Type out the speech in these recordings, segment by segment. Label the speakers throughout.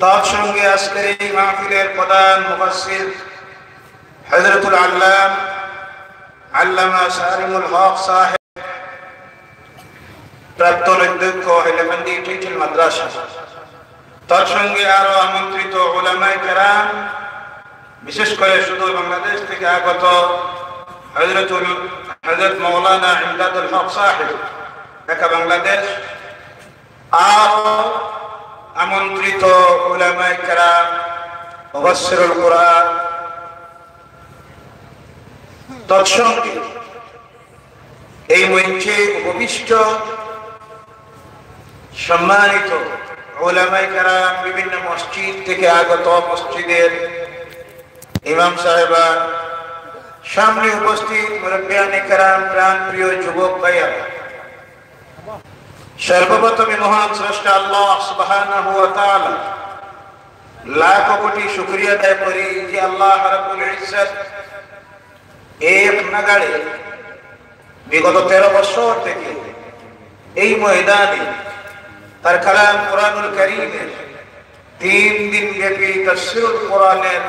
Speaker 1: তার সঙ্গে আজকের এই মাহফিলের প্রধান মুফাসসির হযরতুল আল্লামা সারিমুল হক সাহেব, প্রাক্তন অধ্যক্ষ হেলেমান্দি টিটিল মাদ্রাসা, তার সঙ্গে আরো আমন্ত্রিত উলামায়ে কেরাম, বিশেষ করে সুদূর বাংলাদেশ থেকে আগত হযরত মাওলানা ইমদাদুল হক সাহেব ঢাকা বাংলাদেশ, আরো আমন্ত্রিত উলামায়ে কেরাম, মুফাসসিরুল কুরআন, তৎসঙ্গে এই মঞ্চে উপবিষ্ট সম্মানিত উলামায়ে কেরাম, বিভিন্ন মসজিদ থেকে আগত মসজিদের ইমাম সাহেবান, সামনে উপস্থিত মুরব্বিয়ানে কেরাম, প্রাণ প্রিয় যুবক ভাইয়েরা, সর্বপ্রথমে মহান স্রষ্টা আল্লাহ সুবহানাহু ওয়া তাআলা লাখ কোটি শুকরিয়া আদায় করি যে আল্লাহ রাব্বুল ইজ্জত এক নাগাড়ে বিগত 13 বছর থেকে এই ময়দানে তার কালাম কোরআনুল কারীমের 3 দিন ব্যাপী তাফসীরুল কোরআনের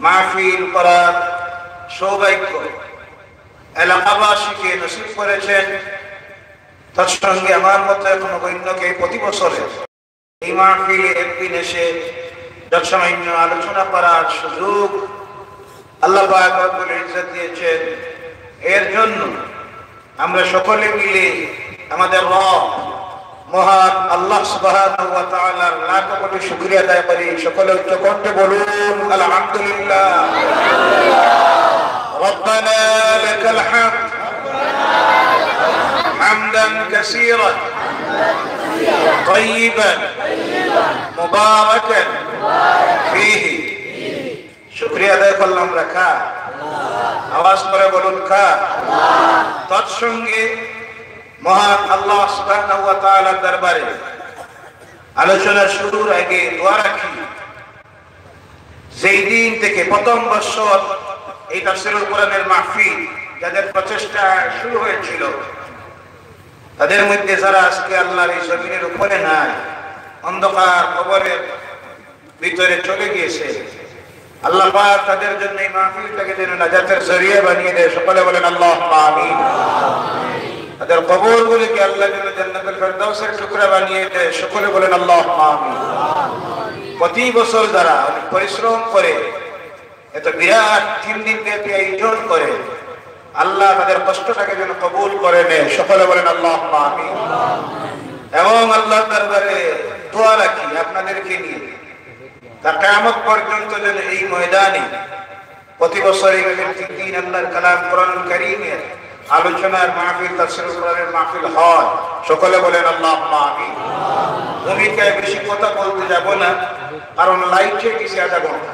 Speaker 1: মাহফিল করার সৌভাগ্য এলাকাবাসীকে নসিব করেছেন। তার সঙ্গে আমার মতো কোনো বৈন্যকে প্রতি বছরে এই মাহফিলে একদিন এসে যৎসামান্য আলোচনা করার সুযোগ আল্লাহ পাক রব্বুল ইজ্জত দিয়েছেন। এর জন্য আমরা সকলে মিলে আমাদের রব মহান আল্লাহ সুবহানাহু ওয়া তাআলার লাখ কোটি শুকরিয়া আদায় করি। সকলে উচ্চ কণ্ঠে বলুন আলহামদুলিল্লাহ। রব্বানা লাকাল হামদ হামদান কাসীরান তাইয়িবান মুবারাকান ফীহি। শুকরিয়া আদায় করলাম রাখা, আওয়াজ করে বলুন খা। তৎসঙ্গে মহান আল্লাহ সুবহানাহু ওয়া তাআলার দরবারে আলোচনা শুরুর আগে দোয়া রাখি, যেই দিন থেকে প্রথম বছর এই তাফসীরুল কোরআনের মাহফিল যাদের প্রচেষ্টা শুরু হয়েছিল, তাদের মধ্যে যারা আজকে আল্লাহর এই জমিনের উপরে নাই, অন্ধকার কবরের ভিতরে চলে গিয়েছে, আল্লাহ পাক তাদের জন্য এই মাহফিলটাকে যেন নাজাতের জরিয়া বানিয়ে দেয়। সকলে বলেন আল্লাহুম্মা আমিন। তাদের কবরগুলিকে আল্লাহ যেন জান্নাতুল ফেরদাউসের টুকরা বানিয়ে দেয়। সকলে বলেন আল্লাহুম্মা আমিন। প্রতি বছর যারা অনেক পরিশ্রম করে এত বিরাট 3 দিন ব্যাপী আয়োজন করে, আল্লাহ তাদের কষ্টটাকে যেন কবুল করে নেয়। সকলে বলেন আল্লাহুম্মা আমিন। এবং আল্লাহর দরবারে দোয়া রাখি আপনাদেরকে নিয়ে, তা কিয়ামত পর্যন্ত যেন এই ময়দানে প্রতি বছর এই 3 দিন আল্লাহর কালাম কোরআনুল কারীমের আলোচনার মাহফিল, তাফসীরুল কোরআনের মাহফিল হয়। সকলে বলেন আল্লাহুম্মা আমিন। ভূমিকায় বেশি কথা বলতে যাব না, কারণ লাইটে গেছে আধা ঘন্টা,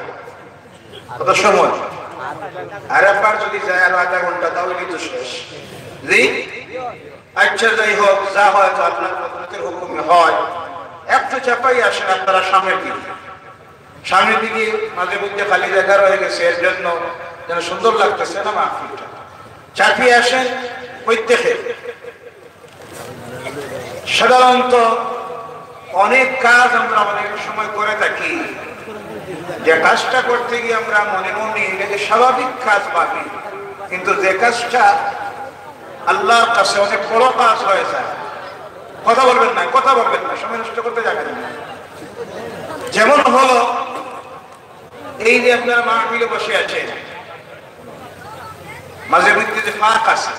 Speaker 1: কত সময় আর একবার যদি যায় আর আধা ঘন্টা তাহলে কিন্তু শেষ। জি আচ্ছা, যাই হোক, যা হয় তো আপনার কুদরতের হুকুমে হয়। একটু চাপাই আসেন আপনারা সামনের দিকে মাঝে মধ্যে খালি জায়গা রয়ে গেছে, এর জন্য যেন সুন্দর লাগতেছে না মাহফিলটা। চাপিয়ে আসেন প্রত্যেকে। সাধারণত অনেক কাজ আমরা অনেক সময় করে থাকি, যে কাজটা করতে গিয়ে আমরা মনে মনে এটাকে স্বাভাবিক কাজ ভাবি, কিন্তু যে কাজটা আল্লাহর কাছে অনেক বড় কাজ হয়ে যায়। কথা বলবেন না, সময় নষ্ট করতে যাবেন না। যেমন হলো এই যে আপনারা মাহফিলে বসে আছেন, মাঝে মধ্যে যে ফাঁক আছে,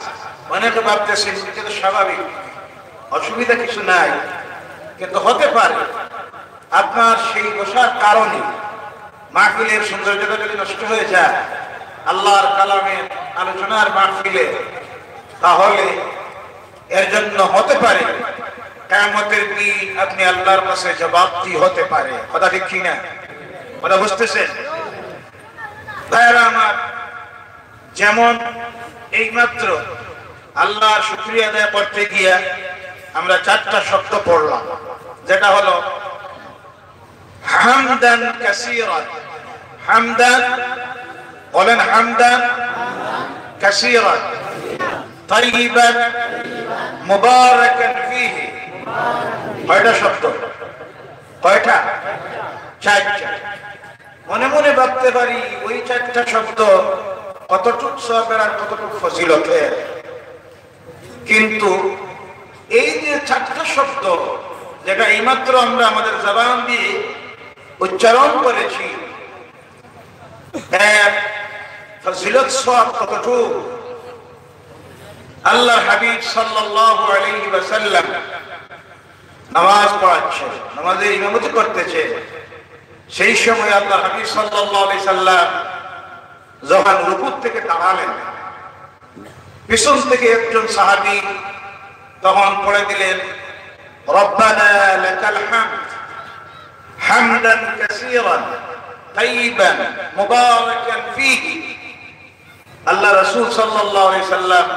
Speaker 1: অনেকে ভাবতেছেন এটা তো স্বাভাবিক, অসুবিধা কিছু নাই, কিন্তু হতে পারে আপনার সেই বসার কারণে মাহফিলের সৌন্দর্যটা যদি নষ্ট হয়ে যায় আল্লাহর কালামের আলোচনার মাহফিলে, তাহলে এর জন্য হতে পারে কিয়ামতের দিন আপনি আল্লাহর কাছে জবাবদি হতে পারে। কথা ঠিক কি না? কথা বুঝতেছেন ভাইরা আমার? যেমন এইমাত্র আল্লাহর শুকরিয়া আদায় করতে গিয়া আমরা 4টা শব্দ পড়লাম, যেটা হলো হামদান কাসীরান। হামদান বলেন, হামদান কাসীরান তাইয়িবান মুবারাকান ফীহি। কয়টা শব্দ? কয়টা? চারটা। মনে মনে ভাবতে পারি ওই চারটা শব্দ কতটুক সওয়াবের আর কতটুক ফজিলতের, কিন্তু এই যে চারটা শব্দ যেটা এইমাত্র আমরা আমাদের জবান দিয়ে উচ্চারণ করেছি, এর ফজিলত সওয়াব কতটুক। আল্লাহ হাবিব সাল্লাল্লাহু আলাইহি ওয়াসাল্লাম নামাজ পড়াচ্ছে, নামাজের ইমামতি করতেছে। সেই সময় আল্লাহ হাবিব সাল্লাল্লাহু আলাইহি সাল্লাম যখন রুকু থেকে দাঁড়ালেন, পিছন থেকে একজন সাহাবী তখন পড়ে দিলেন, রব্বানা লাকাল হামদ হামদান কাসীরান তাইয়িবান মুবারাকান ফীহি। আল্লাহ রাসূল সাল্লাল্লাহু আলাইহি সাল্লাম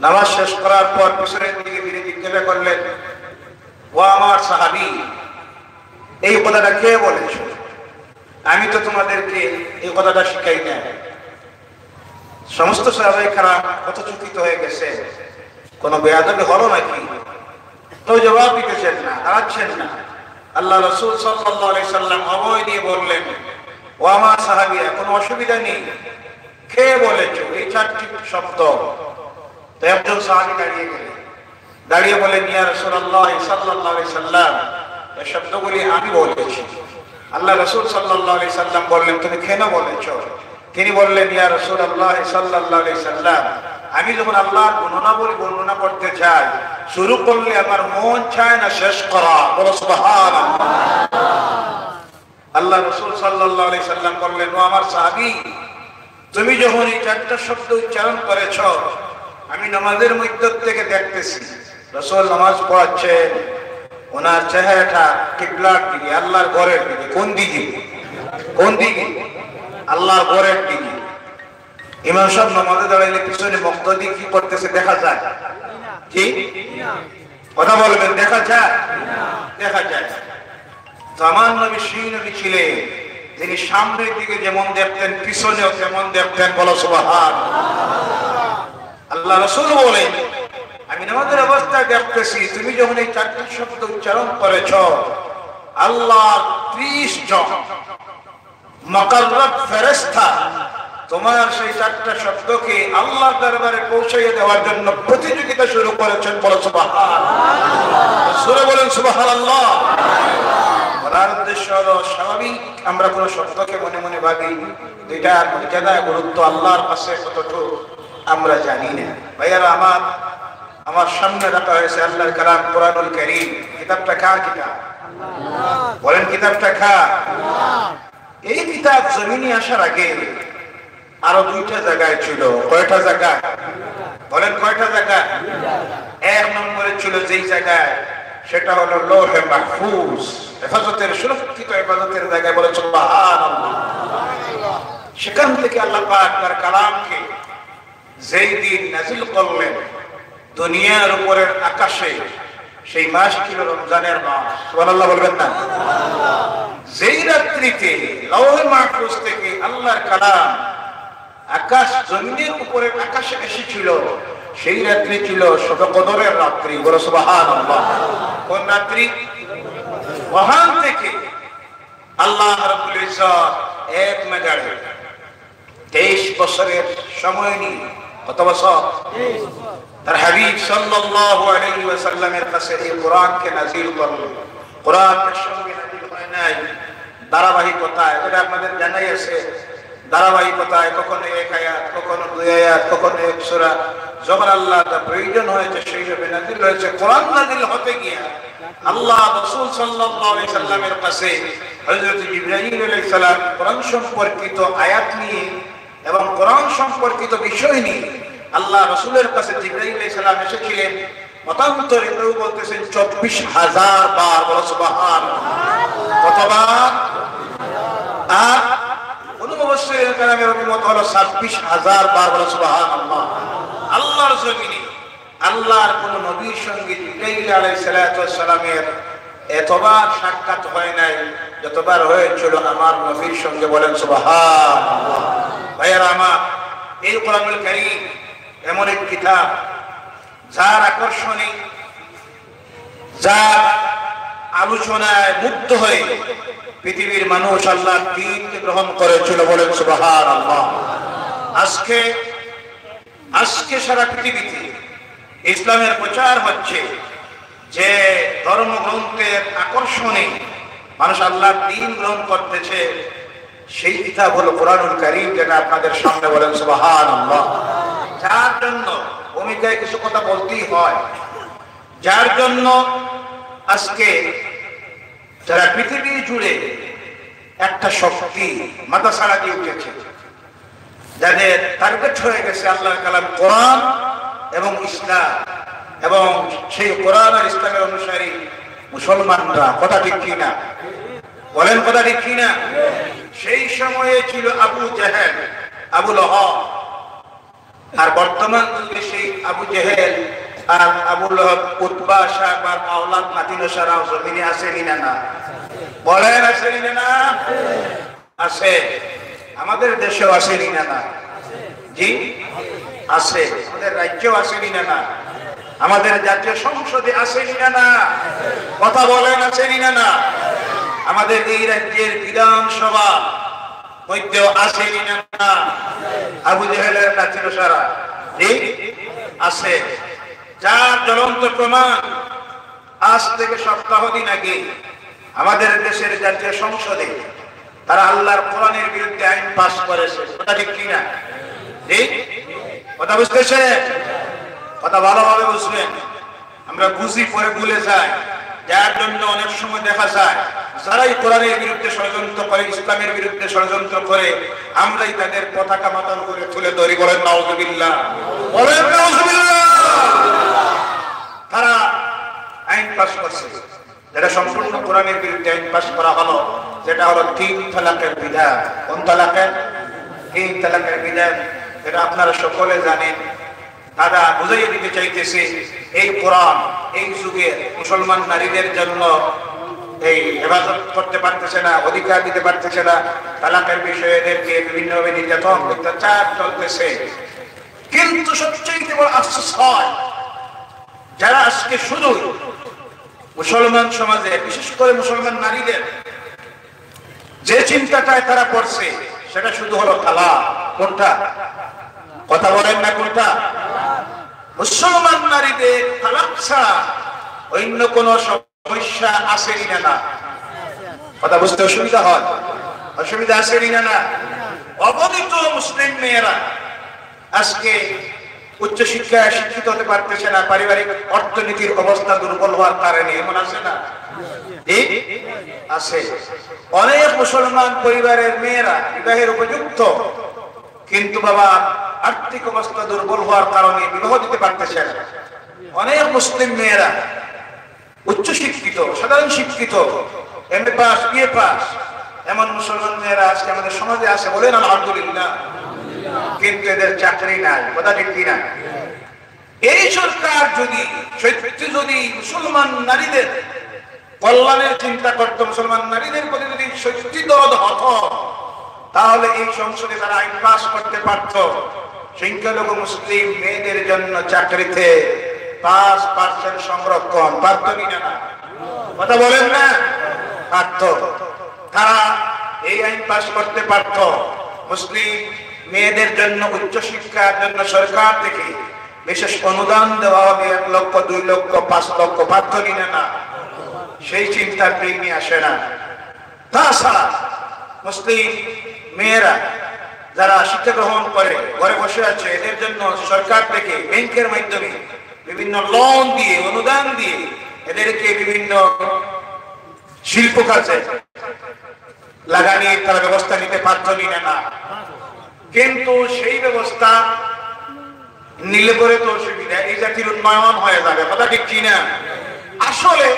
Speaker 1: নামাজ শেষ করার পর পিছনের দিকে ফিরে জিজ্ঞাসা করলেন, ও আমার সাহাবী, এই কথাটা কে বলেছো? আমি তো তোমাদেরকে এই কথাটা শিখাই না। সমস্ত সাহাবায়ে কেরাম কত চকিত হয়ে গেছে, কোন বেয়াদবি হলো নাকি? তো জবাব দিতেছেন না, দাঁড়াচ্ছেন না। আল্লাহ রাসূল সাল্লাল্লাহু আলাইহি সাল্লাম অভয় দিয়ে বললেন, ও আমার সাহাবীরা, কোনো অসুবিধা নেই, কে বলেছো এই চারটি শব্দ? তো একজন সাহাবী দাঁড়িয়ে গেলেন, দাঁড়িয়ে বলেন, ইয়া রাসূলুল্লাহ সাল্লাল্লাহু আলাইহি সাল্লাম, এই শব্দগুলি আমি বলেছি। আল্লাহ রাসূল সাল্লাল্লাহু আলাইহি সাল্লাম বললেন, তুমি কেন বলেছো? তিনি বললেন, ইয়া রাসূলুল্লাহ সাল্লাল্লাহু আলাইহি সাল্লাম, আমি যখন আল্লাহর গুণাবলী বর্ণনা করতে চাই, শুরু করলে আমার মন চায় না শেষ করা। বলো সুবহানাল্লাহ। আল্লাহ রাসূল সাল্লাল্লাহু আলাইহি সাল্লাম বললেন, ও আমার সাহাবী, তুমি যখন এই চারটা শব্দ উচ্চারণ করেছো, আমি নামাজের মধ্য থেকে দেখতেছি রাসূল নামাজ পড়াচ্ছেন, ওনার চেহারাটা কিবলার দিকে, আল্লাহর ঘরের দিকে। কোন দিকে? কোন দিকে? আল্লাহর ঘরের দিকে। ইমাম সাহেব নামাজে দাঁড়াইলে পিছনে মুক্তাদি কি করতেছে দেখা যায় কি? কথা বলবেন, দেখা যায়? দেখা যায়। তো আমার নবী সেই নবী ছিলেন যিনি সামনের দিকে যেমন দেখতেন পিছনেও তেমন দেখতেন। বলো সুবহানাল্লাহ। আল্লাহ রাসূল বলেন, আমি নামাজের অবস্থায় দেখতেছি তুমি যখন এই চারটি শব্দ উচ্চারণ করেছ, আল্লাহ 30 জন মুকাররব ফেরেশতা তোমার সেই চারটা শব্দকে আল্লাহর দরবারে পৌঁছাইয়ে দেওয়ার জন্য প্রতিযোগিতা শুরু করেছেন। বলো সুবহানাল্লাহ। সূরা বলেন সুবহানাল্লাহ। বলার উদ্দেশ্য হলো, স্বাভাবিক আমরা কোন শব্দকে মনে মনে ভাবি, এটার মর্যাদা গুরুত্ব আল্লাহর কাছে কতটুকু আমরা জানি না। ভাইয়ারা আমার, আমার সামনে রাখা হয়েছে আল্লাহর কালাম কোরআনুল কারীম। কিতাবটা কার কিতাব? বলেন, কিতাবটা কার? এই কিতাব জমিনে আসার আগে আরো দুইটা জায়গায় ছিল। কয়টা জায়গা? বলেন, কয়টা জায়গা? এক নম্বরে ছিল যেই জায়গায়, সেটা হলো লৌহে মাহফুজ, হেফাজতের সুরক্ষিত হেফাজতের জায়গায়। বলে সুবহানাল্লাহ। সেখান থেকে আল্লাহ পাক তার কালামকে যেই দিন নাযিল করলেন দুনিয়ার উপরের আকাশে, সেই মাস ছিল রমজানের মাস। সুবহানাল্লাহ বলবেন না? যেই রাত্রিতে লৌহে মাহফুজ থেকে আল্লাহর কালাম আকাশ জমিনের উপরের আকাশে এসেছিল, সেই রাত্রি ছিল শবে কদরের রাত্রি। বলো সুবহানাল্লাহ। কোন রাত্রি? ওখান থেকে আল্লাহ রাব্বুল ইজ্জত এক মেগাড়ে 23 বছরের সময় নিয়ে, কত বছর? তার হাবিব সাল্লাল্লাহু আলাইহি ওয়াসাল্লামের কাছে এই কোরআনকে নাযিল করলেন। কোরআনের সঙ্গে নাযিল হয় নাই ধারাবাহিকতায়, এটা আপনাদের জানাই আছে। ধারাবাহিকতায় কখনো এক আয়াত, কখনো 2 আয়াত, কখনো এক সূরা, যখন আল্লাহ তার প্রয়োজন হয়েছে সেই ভাবে নাযিল হয়েছে। কোরআন নাযিল হতে গিয়ে আল্লাহ রাসূল সাল্লাল্লাহু আলাইহি সাল্লামের কাছে হযরত জিবরাইল আলাইহিস সালাম কোরআন সম্পর্কিত আয়াত নিয়ে এবং কোরআন সম্পর্কিত বিষয় নিয়ে আল্লাহ রাসূলের কাছে জিবরাইল আলাইহিস সালাম এসেছিলেন। মতান্তরে কেউ বলতেছেন 24,000 বার। বলো সুবহানাল্লাহ। কতবার? আর কোন মুফাসসিরিন কেরামের অভিমত হলো 26,000 বার। বলো সুবহানাল্লাহ। আল্লাহর জমিনে আল্লাহর কোন নবীর সঙ্গে জিবরাইল আলাইহিস সালামের এতবার সাক্ষাৎ হয় নাই যতবার হয়েছিল আমার নবীর সঙ্গে। বলেন সুবহানাল্লাহ। ভাইয়ারা আমার, এই কোরআনুল কারীম এমন এক কিতাব যার আকর্ষণে, যার আলোচনায় মুগ্ধ হয়ে পৃথিবীর মানুষ আল্লাহর দ্বীনকে গ্রহণ করেছিল, বলেন সুবহানাল্লাহ। আজকে সারা পৃথিবীতে ইসলামের প্রচার হচ্ছে, যে ধর্মগ্রন্থের আকর্ষণে মানুষ আল্লাহর দ্বীন গ্রহণ করতেছে, সেই কিতাব হলো কোরআনুল কারীম, যেটা আপনাদের সামনে, বলেন সুবহানাল্লাহ। যার জন্য ভূমিকায় কিছু কথা বলতেই হয়, যার জন্য আজকে যারা পৃথিবী জুড়ে একটা শক্তি মাথা ছাড়া দিয়ে উঠেছে, যাদের টার্গেট হয়ে গেছে আল্লাহর কালাম কোরআন এবং ইসলাম, এবং সেই কোরআন আর ইসলামের অনুসারী মুসলমানরা। কথা ঠিক কিনা? বলেন কথা ঠিক কিনা? সেই সময়ে ছিল আবু জেহেল, আবু লহব, আর বর্তমান যুগে সেই আবু জেহেল আর আবু লহব, উতবা, শাহবা, আওলাদ, নাতিন সারাও জমিনে আসেনি না? না বলেন আসেনি না? আছে। আমাদের দেশেও আসেনি না? না জি আছে। আমাদের রাজ্যেও আসেনি না? আমাদের জাতীয় সংসদে আসেনি না? কথা বলেন আসেনি না? আমাদের এই রাজ্যের বিধানসভা মধ্যেও আসেনি না? আবু জেহেলের নাতিন সারা জি আছে। যার জ্বলন্ত প্রমাণ, আজ থেকে সপ্তাহ দিন আগে আমাদের দেশের জাতীয় সংসদে তারা আল্লাহর কোরআনের বিরুদ্ধে আইন পাস করেছে। কথা ঠিক কিনা? কথা বুঝতেছে? কথা ভালোভাবে বুঝবেন। আমরা বুঝি পরে ভুলে যাই, যার জন্য অনেক সময় দেখা যায় যারাই কোরআনের বিরুদ্ধে ষড়যন্ত্র করে, ইসলামের বিরুদ্ধে ষড়যন্ত্র করে, আমরাই তাদের পতাকা মাতাল করে তুলে ধরি। বলেন নাউজুবিল্লাহ, বলেন নাউজুবিল্লাহ। তারা আইন পাস করছে, যেটা সম্পূর্ণ কোরআনের বিরুদ্ধে আইন পাস করা হলো, যেটা হলো 3 তালাকের বিধান। কোন তালাকের? 3 তালাকের বিধান। এটা আপনারা সকলে জানেন। তারা বুঝাইয়ে দিতে চাইতেছে, এই কোরআন এই যুগে মুসলমান নারীদের জন্য এই হেফাজত করতে পারতেছে না, অধিকার দিতে পারতেছে না। তালাকের বিষয়ে এদেরকে বিভিন্নভাবে নির্যাতন, অত্যাচার চলতেছে। কিন্তু সবচেয়ে বড় আফসোস হয়, যারা আজকে শুধু মুসলমান সমাজে, বিশেষ করে মুসলমান নারীদের যে চিন্তাটায় তারা পড়ছে, সেটা শুধু হলো তালাক। কোনটা? কথা বলেন না কোনটা? মুসলমান নারীদের তালাক ছাড়া অন্য কোন সমস্যা আসেনি না? কথা বুঝতে অসুবিধা হয়? অসুবিধা আসেনি না? অবনীত মুসলিম মেয়েরা আজকে উচ্চশিক্ষায় শিক্ষিত হতে পারতেছে না, পারিবারিক অর্থনীতির অবস্থা দুর্বল হওয়ার কারণে। এমন আছে না? আছে। অনেক মুসলমান পরিবারের মেয়েরা বিবাহের উপযুক্ত, কিন্তু বাবা আর্থিক অবস্থা দুর্বল হওয়ার কারণে বিবাহ দিতে পারতেছে না। অনেক মুসলিম মেয়েরা উচ্চশিক্ষিত, সাধারণ শিক্ষিত, এমএ পাস, বিএ পাস, এমন মুসলমান মেয়েরা আজকে আমাদের সমাজে আছে। বলেন আলহামদুলিল্লাহ। কিন্তু এদের চাকরি নাই। কথা ঠিক কিনা? এই সরকার যদি সত্যি যদি মুসলমান নারীদের কল্যাণের চিন্তা করত, মুসলমান নারীদের প্রতি যদি সত্যি দরদ হতো, তাহলে এই সংসদে তারা আইন পাস করতে পারত, সংখ্যালঘু মুসলিম মেয়েদের জন্য চাকরিতে 5% সংরক্ষণ। পারত কিনা? না? কথা বলেন না? পারত। তারা এই আইন পাস করতে পারত। মুসলিম মেয়েদের জন্য উচ্চশিক্ষার জন্য সরকার থেকে বিশেষ অনুদান দেওয়া হবে, 1 লক্ষ, 2 লক্ষ, 5 লক্ষ। পারত কিনা? না? সেই চিন্তা নিয়ে আসে না। তাছাড়া মুসলিম মেয়েরা যারা শিক্ষা গ্রহণ করে ঘরে বসে আছে, এদের জন্য সরকার থেকে ব্যাংকের মাধ্যমে বিভিন্ন লোন দিয়ে, অনুদান দিয়ে এদেরকে বিভিন্ন শিল্প কাজে লাগানিয়ে তারা ব্যবস্থা নিতে পারত কিনা? না? কিন্তু সেই ব্যবস্থা নিলে পরে তো অসুবিধা, এই জাতির উন্নয়ন হয়ে যাবে। কথা ঠিক কিনা? আসলে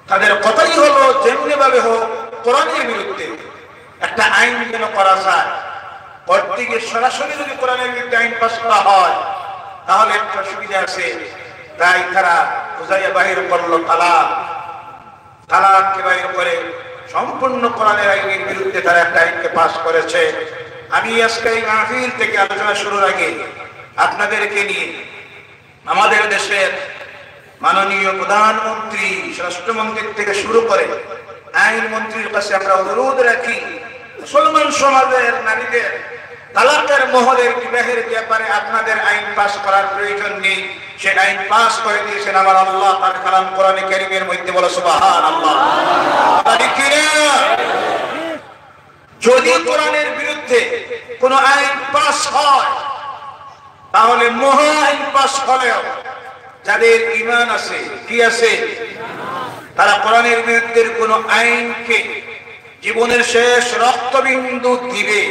Speaker 1: তাদের কথাই হলো, যেমনি ভাবে হোক কোরআনের বিরুদ্ধে একটা আইন যেন করা যায়। কর্তৃকে সরাসরি যদি কোরআনের বিরুদ্ধে আইন পাস করা হয়, তাহলে একটা সুবিধা আছে। তাই তারা বুঝাইয়া বাহির করলো তালাক। তালাককে বাহির করে সম্পূর্ণ কোরআনের আইনের বিরুদ্ধে তারা একটা আইনকে পাস করেছে। আমি আজকে এই মাহফিল থেকে আলোচনা শুরুর আগে আপনাদেরকে নিয়ে আমাদের দেশের মাননীয় প্রধানমন্ত্রী, স্বরাষ্ট্রমন্ত্রী থেকে শুরু করে আইন মন্ত্রীর কাছে আমরা অনুরোধ রাখি, মুসলমান সমাজের নারীদের তালাকের মহলের বিবাহের ব্যাপারে আপনাদের আইন পাস করার প্রয়োজন নেই। সে আইন পাস করে দিয়েছেন আমার আল্লাহ তার কালাম কোরআনে কারীমের মধ্যে। বলো সুবহানাল্লাহ। যদি কোরআনের বিরুদ্ধে কোন আইন পাস হয়, তাহলে মহা আইন পাস হলেও যাদের ঈমান আছে, কি আছে, তারা কোরআনের বিরুদ্ধে কোন আইনকে জীবনের শেষ রক্তবিন্দু দিবে,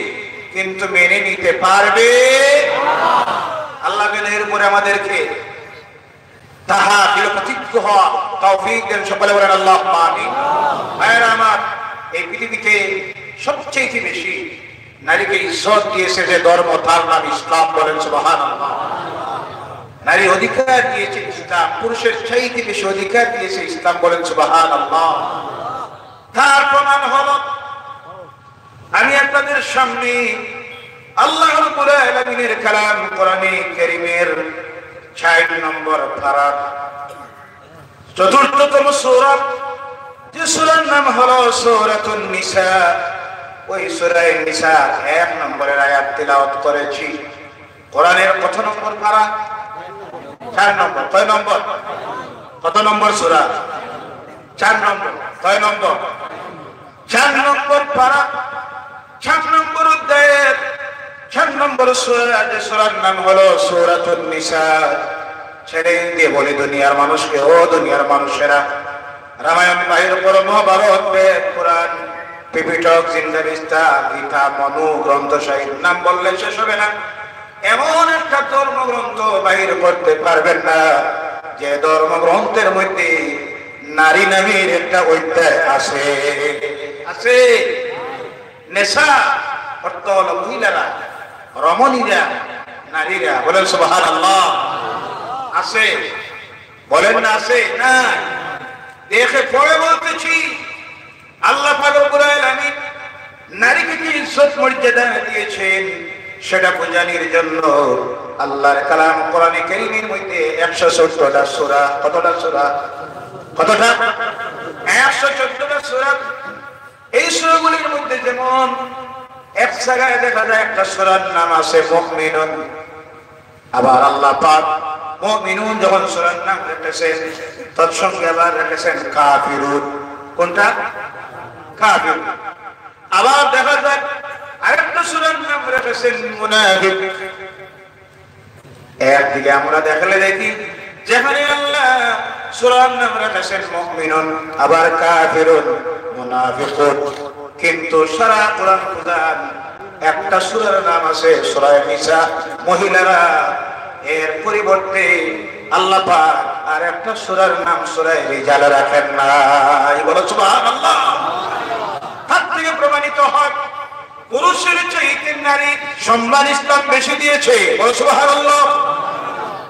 Speaker 1: কিন্তু মেনে নিতে পারবে। আল্লাহ এর উপরে আমাদেরকে তাহা প্রতিজ্ঞ হওয়া তৌফিক দেন। সকলে বলেন আল্লাহুম্মা আমিন। ভাইরা আমার, এই পৃথিবীতে সবচেয়ে বেশি নারীকে ইজ্জত দিয়েছে যে ধর্ম, তার নাম ইসলাম। বলেন সুবহানাল্লাহ। নারী অধিকার দিয়েছে ইসলাম, পুরুষের চাইতে বেশি অধিকার দিয়েছে ইসলাম। বলেন সুবহানাল্লাহ। তার প্রমাণ হলো আমি আপনাদের সামনে আল্লাহ রাব্বুল আলামিনের কালাম কোরআনে কারীমের ৬০ নম্বর পারা ৪র্থতম সূরা, যে সূরার নাম হলো সূরাতুন নিসা। ওই সূরা নিসা ১ নম্বরের আয়াত তিলাওয়াত করেছি। কোরআনের কত নম্বর পারা? ৪ নম্বর। কয় নম্বর? কত নম্বর সূরা? ৪ নম্বর। কয় নম্বর? ৪ নম্বর পারা, ৪ নম্বর অধ্যায়ের ৪ নম্বর সূরা, যে সূরার নাম হলো সূরাতুন নিসা। ছেড়ে দিয়ে বলি দুনিয়ার মানুষকে, ও দুনিয়ার মানুষেরা, রামায়ণ, বাহির পর মহাভারত, বেদ, পুরাণ, পিপিটক, জিন্দাবিস্তা, গীতা, মনু গ্রন্থ, সাহিত্য নাম বললে শেষ হবে না। এমন একটা ধর্মগ্রন্থ বাহির করতে পারবেন না যে ধর্মগ্রন্থের মধ্যে নারী নামের একটা অধ্যায় আছে। আছে নেশা অর্থ হলো মহিলারা, রমণীরা, নারীরা। বলেন সুবহানাল্লাহ। আছে, বলেন না আছে? না, দেখে পড়ে বলতেছি। আল্লাহ পাক রব্বুল আলামিন নারীকে যে ইজ্জত মর্যাদা দিয়েছেন সেটা বোঝানোর জন্য আল্লাহর কালাম কোরআনে কারীমের মধ্যে ১১৪টা সূরা। কতটা সূরা? কতটা? ১১৪টা সূরা। এই সূরাগুলির মধ্যে যেমন এক জায়গায় দেখা যায় একটা সূরার নাম আছে মুমিনুন, আবার আল্লাহ পাক মুমিনুন যখন সূরার নাম রেখেছেন তৎসঙ্গে আবার রেখেছেন কাফিরুন। কোনটা? কাফির। আবার দেখা যায় আরেকটা সূরার নাম রেখেছেন মুনাফিক। একদিকে আমরা দেখলে দেখি যেখানে আল্লাহ সূরার নাম রেখেছেন মুমিনুন, আবার কাফিরুন, মুনাফিকুন, কিন্তু সারা কোরআন প্রধান একটা সূরার নাম আছে সূরা নিসা, মহিলারা। এর পরিবর্তে আল্লাহ পাক আর একটা সূরার নাম সূরা রিজাল রাখেন নাই। বলো সুবহানাল্লাহ। তার থেকে প্রমাণিত হয় পুরুষের চাইতে নারী সম্মান ইসলাম বেশি দিয়েছে। বলো সুবহানাল্লাহ।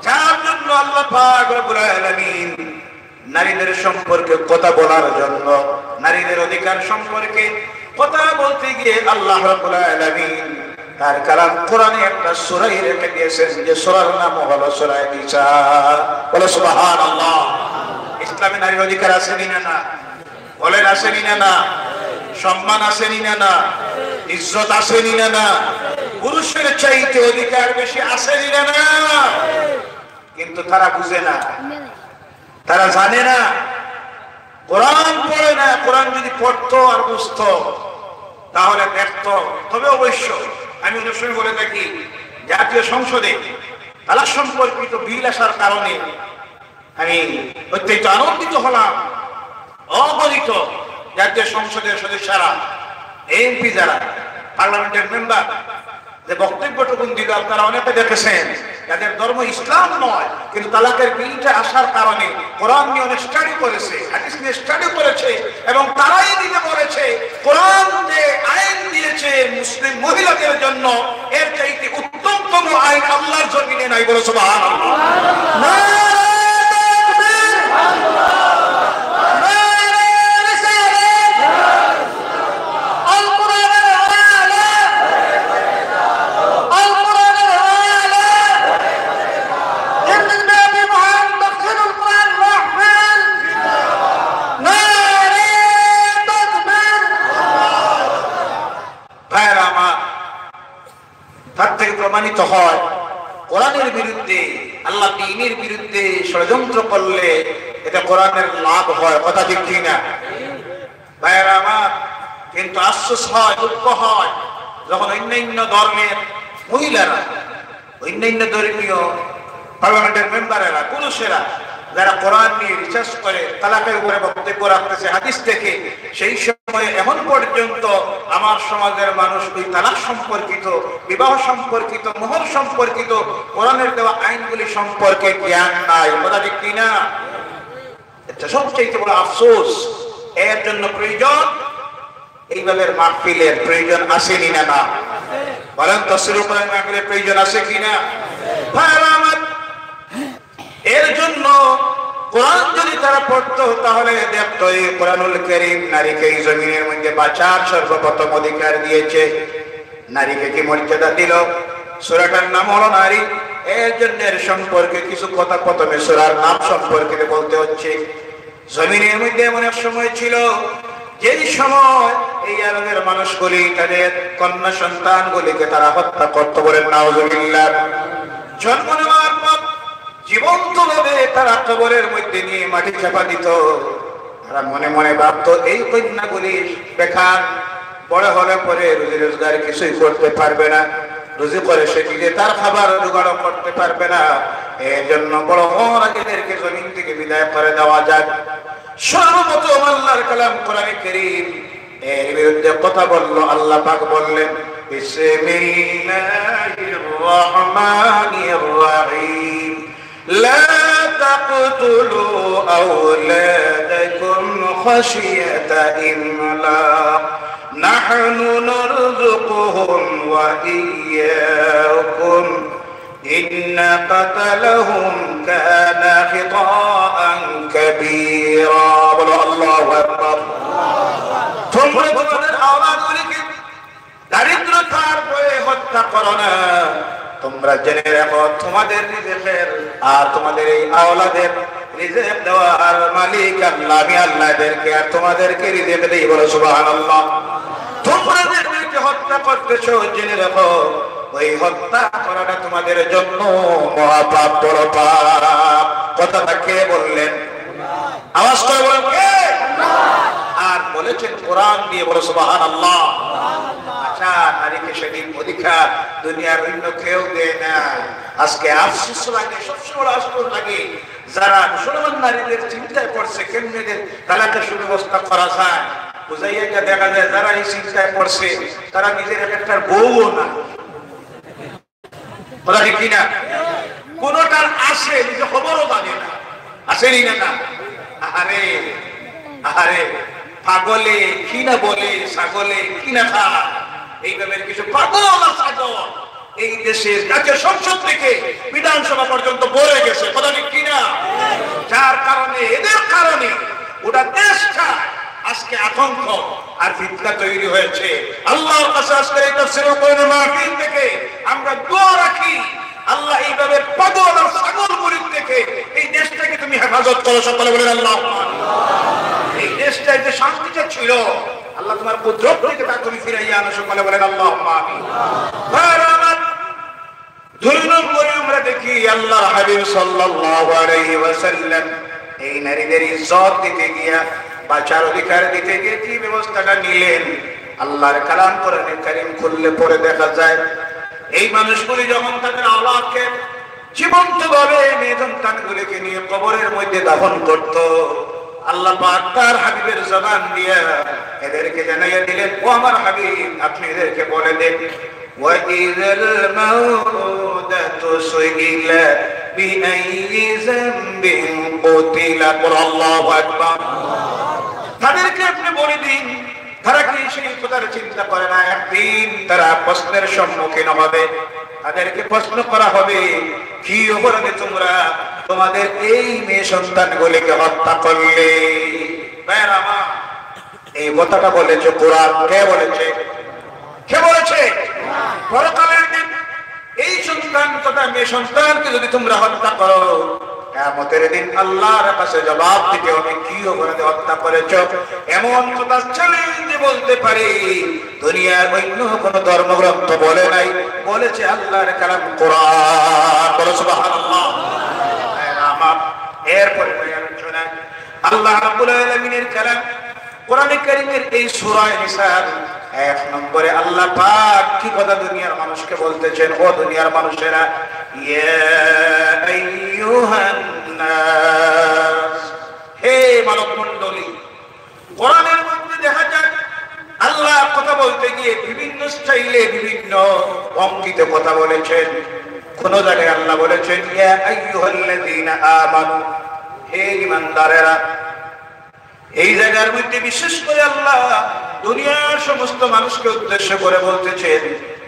Speaker 1: যার জন্য আল্লাহ পাক রব্বুল আলামিন নারীদের সম্পর্কে কথা বলার জন্য, নারীদের অধিকার সম্পর্কে কথা বলতে গিয়ে আল্লাহ রাব্বুল আলামিন তার কালাম কোরআনে একটা সূরাই রেখে দিয়েছেন, যে সূরার নাম হলো সূরা নিসা। বলো সুবহানাল্লাহ। ইসলামে নারীর অধিকার আছে না? না বলেন, আছে না? না সম্মান আছে না? না ইজ্জত আছে না? না পুরুষের চাইতে অধিকার বেশি আছে না? না কিন্তু তারা বুঝে না, তারা জানে না, কোরআন পড়ে না। কোরআন যদি পড়তো আর বুঝতো তাহলে দেখতো। তবে অবশ্য আমি অনেক সময় বলে থাকি, জাতীয় সংসদে তালাক সম্পর্কিত বিল আসার কারণে আমি অত্যন্ত আনন্দিত হলাম। অগণিত জাতীয় সংসদের সদস্যরা, এমপি যারা, পার্লামেন্টের মেম্বার যে বক্তব্যটুকুন দিল, আপনারা অনেকে দেখেছেন যাদের ধর্ম ইসলাম নয়, কিন্তু তালাকের বিলটা আসার কারণে কোরআন নিয়ে অনেক স্টাডি করেছে, হাদিস নিয়ে স্টাডি করেছে, এবং তারাই দিতে বলেছে কোরআন যে আইন দিয়েছে মুসলিম মহিলাদের জন্য, এর চাইতে উত্তমতম আইন আল্লাহর জমিনে নাই। বলে সুবহানাল্লাহ। প্রমাণিত হয় কোরআনের বিরুদ্ধে, আল্লাহ দ্বীনের বিরুদ্ধে ষড়যন্ত্র করলে এটা কোরআনের লাভ হয়, কথা ঠিক কিনা ভাইয়েরা আমার? কিন্তু আফসোস হয়, দুঃখ হয় যখন অন্যান্য ধর্মের মহিলারা, অন্যান্য ধর্মীয় পার্লামেন্টের মেম্বারেরা, পুরুষেরা যারা কোরআন নিয়ে রিসার্চ করে তালাকের উপরে বক্তব্য রাখতেছে হাদিস থেকে, সেই সময়ে এখন পর্যন্ত আমার সমাজের মানুষ ওই তালাক সম্পর্কিত, বিবাহ সম্পর্কিত, মোহর সম্পর্কিত কোরআনের দেওয়া আইনগুলি সম্পর্কে জ্ঞান নাই, কথা ঠিক কিনা? এটা সবচেয়ে বড় আফসোস। এর জন্য প্রয়োজন এইভাবে মাহফিলের প্রয়োজন আসেনি না? না বলেন তো, শুরু করেন মাহফিলের প্রয়োজন আছে কিনা? এর জন্য কোরআন যদি তারা পড়তো তাহলে দেখতো এই কোরআনুল কারীম নারীকে এই জমিনের মধ্যে বাঁচার সর্বপ্রথম অধিকার দিয়েছে। নারীকে কি মর্যাদা দিল? সূরাটার নাম হলো নারী। এর জন্য এর সম্পর্কে কিছু কথা প্রথমে সূরার নাম সম্পর্কে বলতে হচ্ছে। জমিনের মধ্যে এমন এক সময় ছিল যেই সময় এই আরবের মানুষগুলি তাদের কন্যা সন্তানগুলিকে তারা হত্যা করতে, বলেন নাউযুবিল্লাহ। জন্ম নেওয়ার পর জীবন্ত ভাবে তারা কবরের মধ্যে নিয়ে মাটি চাপা দিত। তারা মনে মনে ভাবত এই কন্যাগুলি বেকার, বড় হলে পরে রুজি রোজগার কিছুই করতে পারবে না, রুজি করে সে নিজে তার খাবার জোগাড় করতে পারবে না। এই জন্য বড় হওয়ার আগে এদেরকে জমিন থেকে বিদায় করে দেওয়া যাক। সর্বপ্রথম আল্লাহর কালাম কোরআনে কারীম এর বিরুদ্ধে কথা বলল। আল্লাহ পাক বললেন, বিসমিল্লাহির রহমানির রহিম, লা তাকতুলু আওলাদাকুম খাশিয়াতা ইমলাক, নাহনু নারযুকুহুম ওয়া ইয়্যাকুম, ইন্না কাতালাহুম কানা খিতাআন কাবীরা। বলো আল্লাহু আকবার। তোমরা তোমাদের আওলাদগুলিকে দারিদ্রতার ভয়ে হত্যা করো না। তোমরা জেনে রাখো তোমাদের রিজিকের আর তোমাদের এই আওলাদের রিজিক দেওয়ার মালিক আল্লাহ। আমি আল্লাহদেরকে আর তোমাদেরকে রিজিক দেই, বলো সুবহানাল্লাহ। তোমরা যাদেরকে হত্যা করতেছো জেনে রাখো ওই হত্যা করাটা তোমাদের জন্য মহাপাপ, বড় পাপ। কথাটা কে বললেন? আওয়াজ করে বলেন কে? আর বলেছেন কোরআন দিয়ে, বলো সুবহানাল্লাহ। আচ্ছা, নারীকে সেদিন অধিকার দুনিয়ার অন্য কেউ দেয় না। আজকে আফসোস লাগে, সবসময় আফসোস লাগে যারা মুসলমান নারীদের চিন্তায় পড়ছে কেমনে তালাকের সুব্যবস্থা করা যায়। বুঝাইয়া দেখা যায় যারা এই চিন্তায় পড়ছে তারা নিজের একটা বউও না, কথা ঠিক কিনা? কোনটার আসে নিজে খবরও জানে না, আসেনি না? আরে আরে পাগলে কি না বলে, ছাগলে কি না খায়, এইভাবে কিছু পাগল আর ছাগল এই দেশের জাতীয় সংসদ থেকে বিধানসভা পর্যন্ত বলে গেছে, কথা ঠিক কিনা? যার কারণে এদের কারণে ওটা দেশটা আজকে আতঙ্ক আর ফিতনা তৈরি হয়েছে। আল্লাহর কাছে আজকে এই তাফসীরুল কোরআনের মাহফিল থেকে আমরা দোয়া রাখি, আল্লাহ এইভাবে পাগল আর ছাগল মুরিদ থেকে এই দেশটাকে তুমি হেফাজত করো। সকলে বলেন আল্লাহুম্মা আমিন। এই দেশটায় যে শান্তিটা ছিল আল্লাহ তোমার কুদরত থেকে তা তুমি ফিরাইয়া আনো। সকলে বলেন আল্লাহুম্মা আমিন। দুই নম্বরে আমরা দেখি আল্লাহর হাবিব সাল্লাল্লাহু আলাইহি ওয়াসাল্লাম এই নারীদের ইজ্জত দিতে গিয়া, বাঁচার অধিকার দিতে গিয়ে কি ব্যবস্থাটা নিলেন। আল্লাহর কালাম কোরআনে কারীম খুললে পরে দেখা যায় এই মানুষগুলি যখন তাদের আওলাদকে জীবন্ত ভাবে মেয়ে সন্তানগুলিকে নিয়ে কবরের মধ্যে দাফন করত, আল্লাহ পাক তার হাবিবের জবান দিয়ে এদেরকে জানাইয়া দিলেন, ও আমার হাবিব আপনি এদেরকে বলে দেন, ওয়াইযাল মাউদাতু সুইলাত বিআইয়ি যামবিন কুতিলাত। আল্লাহু আকবার। তাদেরকে আপনি বলে দিন, তারা কি সেই কথার চিন্তা করে না একদিন তারা প্রশ্নের সম্মুখীন হবে। তাদেরকে প্রশ্ন করা হবে, কি অপরাধে তোমরা তোমাদের এই মেয়ে সন্তানগুলিকে হত্যা করলে? এই কথাটা বলেছে কোরআন। কে বলেছে? কে বলেছে? পরকালের দিন এই সন্তান তথা মেয়ে সন্তানকে যদি তোমরা হত্যা করো কিয়ামতের দিন আল্লাহর কাছে জবাব দিতে হবে, কি অপরাধে হত্যা করেছো। এমন কথা চ্যালেঞ্জ বলতে পারি, দুনিয়ার অন্য কোন ধর্মগ্রন্থ বলে নাই, বলেছে আল্লাহর কালাম কোরআন। বলো সুবহানাল্লাহ। আমার এরপরে আলোচনা আল্লাহ রাব্বুল আলামিনের কালাম কোরআনে কারীমের এই সূরা নিসার 1 নম্বরে আল্লাহ পাক কি কথা দুনিয়ার মানুষকে বলতেছেন, ও দুনিয়ার মানুষেরা, ইয়া আইয়ুহান নাস, হে মানব মণ্ডলী। কোরআনের মধ্যে দেখা যায় আল্লাহ কথা বলতে গিয়ে বিভিন্ন স্টাইলে বিভিন্ন ভঙ্গিতে কথা বলেছেন। কোন জায়গায় আল্লাহ বলেছেন ইয়া আইয়ুহাল্লাযীনা আমানু, হে ঈমানদারেরা। এই জায়গার মধ্যে বিশেষ করে আল্লাহ দুনিয়ার সমস্ত মানুষকে উদ্দেশ্য করে বলতেছেন,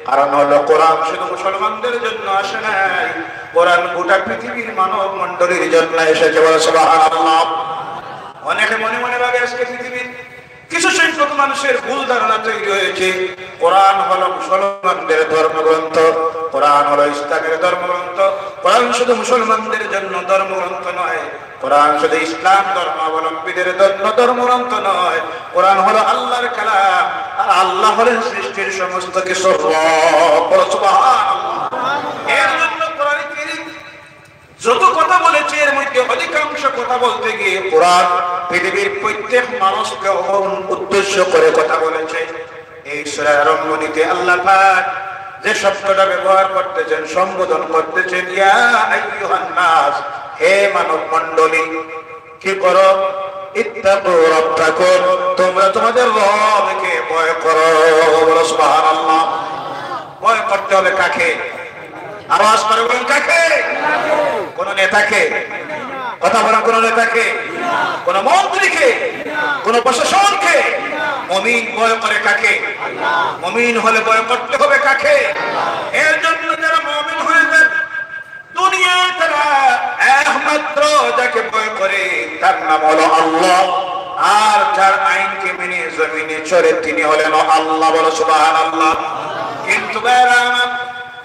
Speaker 1: কারণ হলো কোরআন শুধু মুসলমানদের জন্য আসে নাই, কোরআন গোটা পৃথিবীর মানব মণ্ডলীর জন্য এসেছে। বলে সুবহানাল্লাহ। অনেকে মনে মনে ভাবে আজকে পৃথিবীর কিছু সংখ্যক মানুষের ভুল ধারণা তৈরি হয়েছে, কোরআন হলো মুসলমানদের ধর্মগ্রন্থ, কোরআন হলো ইসলামের ধর্মগ্রন্থ। কোরআন শুধু মুসলমানদের জন্য ধর্মগ্রন্থ নয়, কোরআন শুধু ইসলাম ধর্মাবলম্বীদের জন্য ধর্মগ্রন্থ নয়, কোরআন হলো আল্লাহর কালাম, আর আল্লাহ হলেন সৃষ্টির সমস্ত কিছু। এর জন্য কোরআন যত কথা বলেছে এর মধ্যে অধিকাংশ কথা বলতে গিয়ে কোরআন পৃথিবীর প্রত্যেক মানুষকে উদ্দেশ্য করে কথা বলেছে। এই সূরার আরম্ভণীতে আল্লাহ পাক যে শব্দটা ব্যবহার করতেছেন, সম্বোধন করতেছেন, ইয়া আইয়ুহান নাস, হে মানব মণ্ডলী, কি করো, ইত্তাকু রাব্বাকুম, তোমরা তোমাদের রবকে ভয় করো। বলো সুবহানাল্লাহ। ভয় করতে হবে কাকে? আওয়াজ করে বলেন কাকে? কোন নেতাকে? কথা বলেন কোন নেতাকে? কোন মন্ত্রীকে? কোন প্রশাসনকে? মুমিন ভয় করে কাকে? মুমিন হলে ভয় করতে হবে কাকে? এর জন্য যারা মুমিন হয়ে যায় দুনিয়ায় তারা একমাত্র যাকে ভয় করে তার নাম হলো আল্লাহ, আর যার আইনকে মেনে জমিনে চলে তিনি হলেন আল্লাহ। বলো সুবহানাল্লাহ। কিন্তু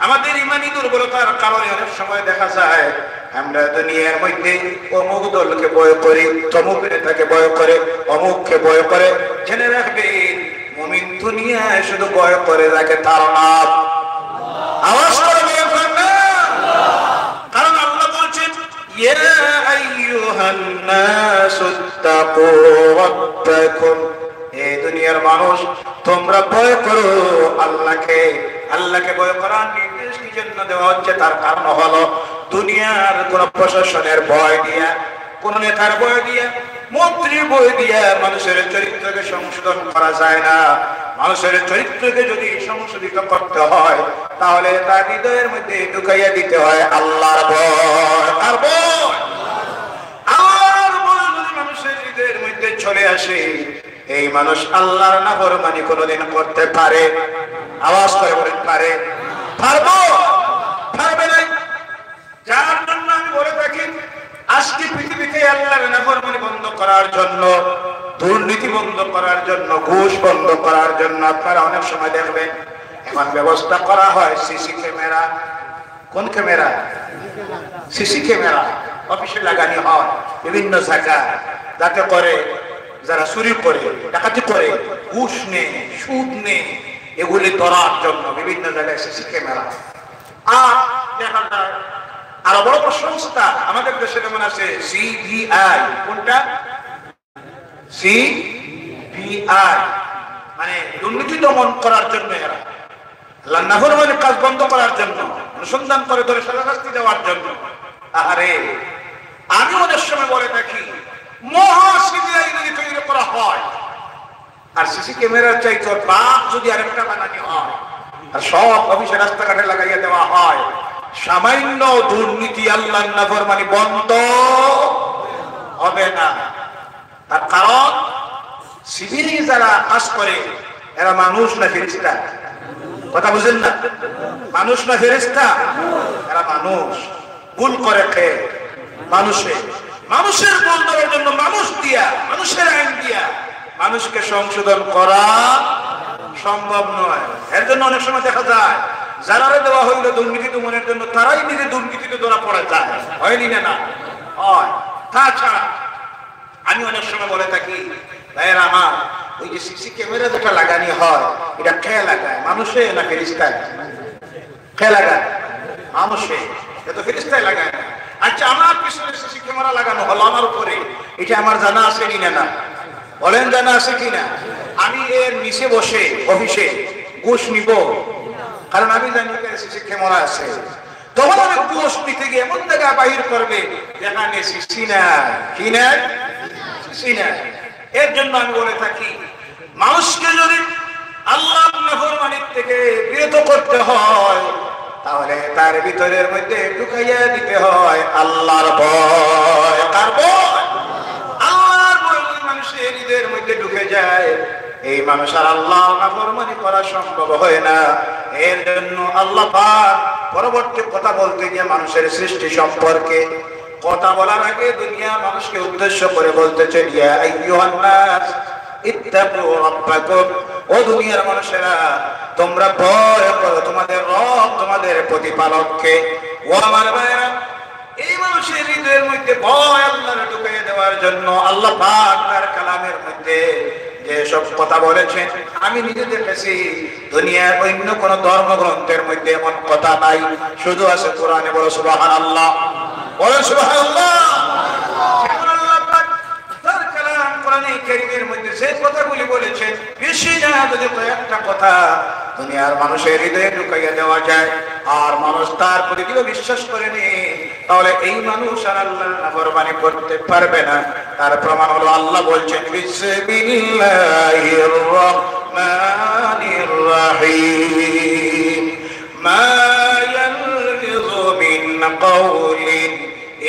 Speaker 1: আমাদের ইমানি দুর্বলতার কারণে অনেক সময় দেখা যায় আমরা দুনিয়ার মধ্যে অমুক দলকে ভয় করি, তমুক নেতাকে ভয় করে, অমুককে ভয় করে। জেনে রাখবেন মুমিন দুনিয়ায় শুধু ভয় করে যাকে তার নাম। আওয়াজ করে বলবেন না, কারণ আল্লাহ বলছেন ইয়া আইয়ুহান নাসুত্তাকু রাব্বাকুম, হে দুনিয়ার মানুষ তোমরা ভয় করো আল্লাহকে। আল্লাহকে ভয় করার নির্দেশ কি জন্য দেওয়া হচ্ছে? তার কারণ হলো দুনিয়ার কোন প্রশাসনের ভয় দিয়া, কোন নেতার ভয় দিয়া, মন্ত্রীর ভয় দিয়া মানুষের চরিত্রকে সংশোধন করা যায় না। মানুষের চরিত্রকে যদি সংশোধিত করতে হয় তাহলে তার হৃদয়ের মধ্যে ঢুকাইয়া দিতে হয় আল্লাহর ভয়। আর ভয়, আল্লাহর ভয় যদি মানুষের হৃদয়ের মধ্যে চলে আসে, এই মানুষ আল্লাহর নাফরমানি কোনদিন করতে পারে? আওয়াজ করে বলেন পারে? পারবো? পারবে না। যার জন্য আমি বলে থাকি আজকে পৃথিবীতে আল্লাহর নাফরমানি বন্ধ করার জন্য, দুর্নীতি বন্ধ করার জন্য, ঘুষ বন্ধ করার জন্য আপনারা অনেক সময় দেখবেন এখন ব্যবস্থা করা হয় সিসি ক্যামেরা। কোন ক্যামেরা? সিসি ক্যামেরা অফিসে লাগানো হয় বিভিন্ন জায়গায়, যাতে করে যারা চুরি করে, ডাকাতি করে, ঘুষ নেয়, সুদ নেয়, এগুলি ধরার জন্য বিভিন্ন জায়গায় সিসি ক্যামেরা। আর দেখা যায় আরো বড় বড় সংস্থা আমাদের দেশে যেমন আছে সিবিআই। কোনটা? সিবিআই মানে দুর্নীতি দমন করার জন্য, এরা আল্লাহর নাফরমানির কাজ বন্ধ করার জন্য, অনুসন্ধান করে ধরে সাজা শাস্তি দেওয়ার জন্য। আরে আমি অনেক সময় বলে থাকি মহা সিবিআই যদি তৈরি করা হয় আর সিসি ক্যামেরার চাইতে বাপ যদি আরেকটা বানানো হয় আর সব অফিসে রাস্তাঘাটে লাগাইয়া দেওয়া হয়, সামান্য দুর্নীতি আল্লাহর নাফরমানি বন্ধ হবে না। তার কারণ সিভিলি যারা কাজ করে এরা মানুষ না ফেরেশতা? কথা বুঝেন না? মানুষ না ফেরেশতা? এরা মানুষ। ভুল করে কে? মানুষে। মানুষের ভুল ধরার জন্য মানুষ দিয়া, মানুষের আইন দিয়া মানুষকে সংশোধন করা সম্ভব নয়। এর জন্য অনেক সময় দেখা যায় যারা দেওয়া হইল দুর্নীতি দমনের জন্য তারাই নিজে দুর্নীতিতে ধরা পড়ে যায়। হয়নি না? হয়। তাছাড়া আমি অনেক সময় বলে থাকি, ভাইয়েরা আমার, ওই যে সিসি ক্যামেরা যেটা লাগানি হয়, এটা খেয়ে লাগায় মানুষে না ফেরেশতায়? খেয়ে লাগায় মানুষে, এটা ফেরেশতায় লাগায় না। আচ্ছা, আমার পিছনে সিসি ক্যামেরা লাগানো হলো আমার উপরে, এটা আমার জানা আছে কিনা? না বলেন, জানা আছে কিনা? আমি এর নিচে বসে অফিসে ঘুষ নিব, কারণ আমি জানি সিসি ক্যামেরা আছে। তখন আমি ঘুষ নিতে গিয়ে এমন জায়গায় বাহির করবে যেখানে সিসি না, কি না, সিসি না। এর জন্য আমি বলে থাকি, মানুষকে যদি আল্লাহর নাফরমানি থেকে বিরত করতে হয়, তাহলে তার ভিতরের মধ্যে ঢুকাইয়া দিতে হয় আল্লাহর ভয়। কার ভয়? আল্লাহর ভয় মানুষের হৃদয়ের মধ্যে ঢুকে যায়, এই মানুষ আর আল্লাহ নাফরমানি করা সম্ভব হয় না। এর জন্য আল্লাহ পাক পরবর্তী কথা বলতে গিয়ে মানুষের সৃষ্টি সম্পর্কে কথা বলার আগে দুনিয়া মানুষকে উদ্দেশ্য করে বলতেছে, ইয়া আইয়ুহান নাস ইত্তাকু রাব্বাকুম, ও দুনিয়ার মানুষেরা, তোমরা ভয় করো তোমাদের রব, তোমাদের প্রতিপালককে। ও আমার ভাইরা, এই মানুষের হৃদয়ের মধ্যে ভয় আল্লাহর ঢুকিয়ে দেওয়ার জন্য আল্লাহ পাক তার কালামের মধ্যে যে সব কথা বলেছেন, আমি নিজে দেখেছি দুনিয়ার অন্য কোন ধর্মগ্রন্থের মধ্যে এমন কথা নাই, শুধু আছে কোরআনে। বলো সুবহানাল্লাহ, বলো সুবহানাল্লাহ। যে কথাগুলি বলেছেন, বেশি না যদি কয়েকটা কথা দুনিয়ার মানুষের হৃদয়ে ঢুকাইয়া দেওয়া যায়, আর মানুষ তার প্রতি কেউ বিশ্বাস করেনি, তাহলে এই মানুষ আর আল্লাহর নাফরমানি করতে পারবে না। তার প্রমাণ হলো আল্লাহ বলছেন, বিসমিল্লাহির রহমানির রহিম, মা ইয়ালফিযু মিন কাওলিন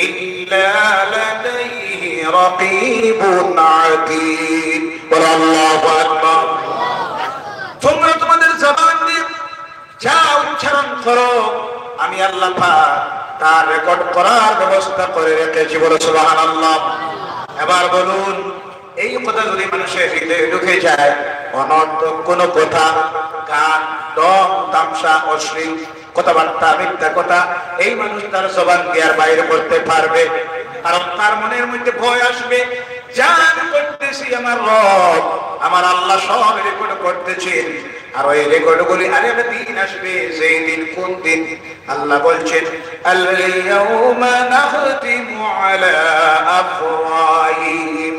Speaker 1: ইল্লা লাদাইহি রাকীবুন আতীদ। বলো আল্লাহু আকবার। তোমরা তোমাদের জবান দিয়ে যা উচ্চারণ করো, আমি আল্লাহ পাক তার রেকর্ড করার ব্যবস্থা করে রেখেছি। বলো সুবহানাল্লাহ। এবার বলুন, এই কথা যদি মানুষের হৃদয়ে ঢুকে যায়, অনর্থক কোনো কথা, গান, ডং, তামসা, অশ্লীল কথাবার্তা, মিথ্যা কথা, এই মানুষ তার জবান দিয়ে আর বাইরে করতে পারবে, কারণ তার মনের মধ্যে ভয় আসবে, জান করতেছি আমার রব, আমার আল্লাহ সব রেকর্ড করতেছেন। আর ওই রেকর্ডগুলি আরেকটা দিন আসবে, সেই দিন কোন দিন? আল্লাহ বলছেন, আল-ইয়াউমা নাখতিমু আলা আফওয়াহিহিম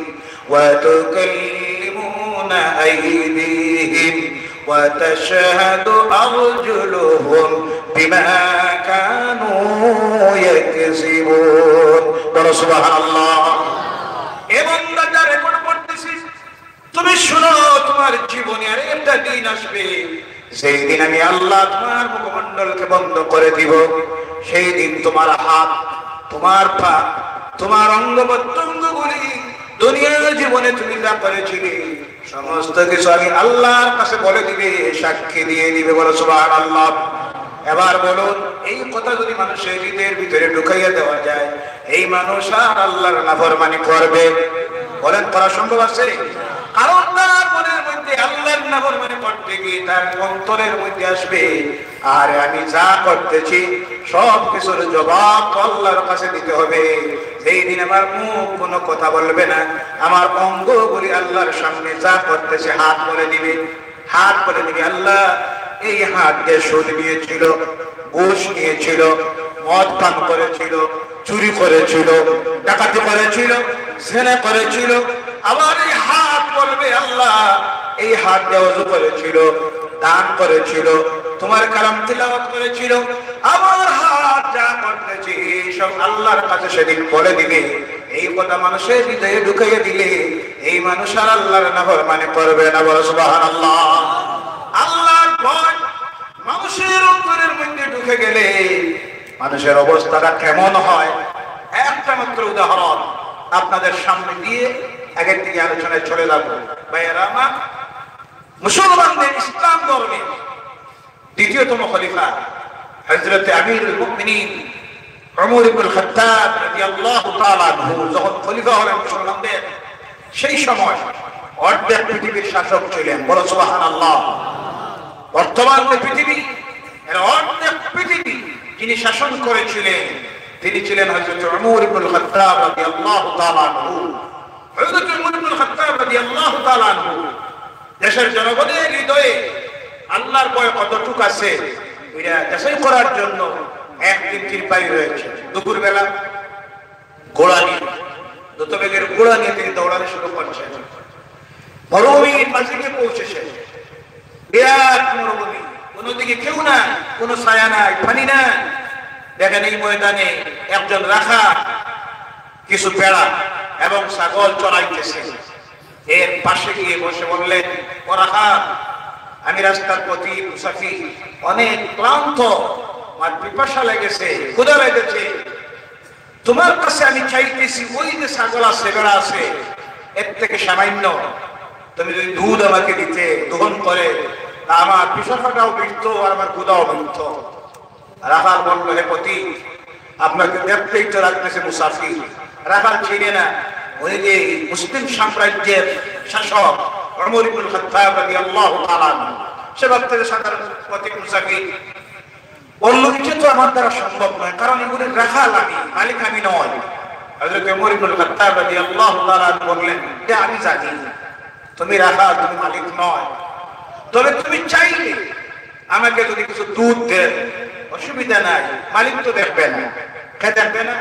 Speaker 1: ওয়া তুকাল্লিমুনা আইদিহিম ওয়া তাশহাদু আরজুলুহুম বিমা কানু ইয়াকসিবুন। বলো সুবহানাল্লাহ। এবং যারা রেকর্ড করতেছিস, তুমি শোনো, তোমার জীবনে আর একটা দিন আসবে, সেই দিন আমি আল্লাহ তোমার মুখমণ্ডলকে বন্ধ করে দিব। সেই দিন তোমার হাত, তোমার পা, তোমার অঙ্গ প্রত্যঙ্গগুলি দুনিয়ার জীবনে তুমি যা করেছিলে সমস্ত কিছু আমি আল্লাহর কাছে বলে দিবে, সাক্ষী দিয়ে দিবে। বলো সুবহানাল্লাহ। এবার বলুন, এই কথা যদি মানুষের হৃদয়ের ভিতরে ঢুকাইয়া দেওয়া যায়, এই মানুষ আর আল্লাহর নাফরমানি করবে? বলেন, করা সম্ভব আছে? কারণ তার মনের মধ্যে আল্লাহর নাফরমানি করতে গিয়ে তার অন্তরের মধ্যে আসবে, আর আমি যা করতেছি সব কিছুর জবাব আল্লাহর কাছে দিতে হবে। সেই দিন আমার মুখ কোনো কথা বলবে না, আমার অঙ্গগুলি আল্লাহর সামনে যা করতেছে হাত বলে দিবে, হাত বলে দিবে, আল্লাহ এই হাত দিয়ে সুদ নিয়েছিল, ঘুষ নিয়েছিল, মদ পান করেছিল, চুরি করেছিল, ডাকাতি করেছিল, জেনা করেছিল। আবার এই হাত বলবে, আল্লাহ এই হাত দিয়ে ওযু করেছিল, দান করেছিল, তোমার কালাম তিলাওয়াত করেছিল। আমার হাত যা করতেছে সব আল্লাহর কাছে সেদিন বলে দিবে। এই কথা মানুষের হৃদয়ে ঢুকাইয়া দিলে এই মানুষ আর আল্লাহর নাফরমানি করবে না। বলো সুবহানাল্লাহ। আল্লাহর ভয় মানুষের অন্তরের মধ্যে ঢুকে গেলে মানুষের অবস্থাটা কেমন হয়, একটা মাত্র উদাহরণ আপনাদের সামনে দিয়ে আগের দিকে আলোচনায় চলে যাব। ভাইয়েরা আমার, মুসলমানদের ইসলাম ধর্মের দ্বিতীয়তম খলিফা হযরত আমিরুল মুমিনিন ওমর ইবনে খাত্তাব রাদিয়াল্লাহু তাআলা আনহু যখন খলিফা হলেন মুসলমানদের, সেই সময় অর্ধেক পৃথিবীর শাসক ছিলেন। বলো সুবহানাল্লাহ। বর্তমান পৃথিবী এর অর্ধেক পৃথিবী যিনি শাসন করেছিলেন তিনি ছিলেন হযরত ওমর ইবনে খাত্তাব রাদিয়াল্লাহু তাআলা আনহু। হযরত ওমর ইবনে খাত্তাব রাদিয়াল্লাহু তাআলা আনহু দেশের জনগণের হৃদয়ে আল্লাহর ভয় কতটুকু আছে এটা যাচাই করার জন্য একদিন তিনি বাইরে রয়েছে। দুপুরবেলা ঘোড়া নিয়ে, দ্রুতবেগের ঘোড়া নিয়ে তিনি দৌড়ানো শুরু করছেন। মরুভূমির মাঝে গিয়ে পৌঁছেছেন। বিরাট মরুভূমি, কোনো দিকে কেউ নাই, কোনো ছায়া নাই, পানি নাই। দেখেন এই ময়দানে একজন রাখা কিছু বেড়া এবং ছাগল চড়াইতেছে। এর পাশে গিয়ে বসে বললেন, ও রাখা, আমি রাস্তার প্রতি মুসাফির, অনেক ক্লান্ত, আমার পিপাসা লেগেছে, ক্ষুধা লেগেছে, তোমার কাছে আমি চাইতেছি ওই যে ছাগল আছে, বেড়া আছে, এর থেকে সামান্য তুমি যদি দুধ আমাকে দিতে, দহন করে, আমার পিপাসাটাও মিটতো আর আমার ক্ষুধাও মিটতো। রাখাল বলল, হে পতি, আপনাকে দেখতেই তো রাখতেছে মুসাফির। রাখাল ছিনে না, উনি যে মুসলিম সাম্রাজ্যের শাসক ওমর ইবনে খাত্তাব রাদিয়াল্লাহু তাআলা আনহু, সে ভাবতেছে সাধারণ পথিক মুসাফির। বলল, কিছু তো আমার দ্বারা সম্ভব নয়, কারণ এগুলি রাখাল আমি, মালিক আমি নয়। হযরত ওমর ইবনে খাত্তাব রাদিয়াল্লাহু তাআলা আনহু বললেন, যে আমি জানি তুমি রাখাল, তুমি মালিক নয়, তবে তুমি চাইলে আমাকে যদি কিছু দুধ দেন অসুবিধা নাই, মালিক তো দেখবে না, খেয়ে দেখবে না,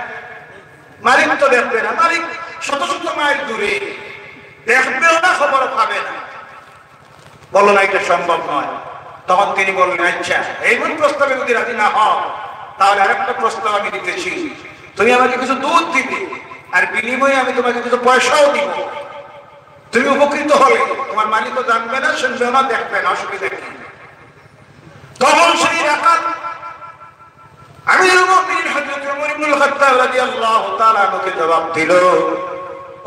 Speaker 1: মালিক তো দেখবে না, মালিক শত শত মাইল দূরে, দেখবেও না, খবর পাবে না। বলো না এটা সম্ভব নয়। তখন তিনি বললেন, আচ্ছা, এই মূল প্রস্তাবে যদি রাজি না হও, তাহলে আরেকটা প্রস্তাব আমি দিতেছি, তুমি আমাকে কিছু দুধ দিবে, আর বিনিময়ে আমি তোমাকে কিছু পয়সাও দিব। তুমি উপকৃত হলে তোমার মালিকও জানবে না, শুনবে না, দেখবে না, অসুবিধা কি? তখন সেই রাখাল আমিরুল মুমিনিন হযরত ওমর ইবনে খাত্তাব রাদিয়াল্লাহু তাআলা আনহুকে জবাব দিল,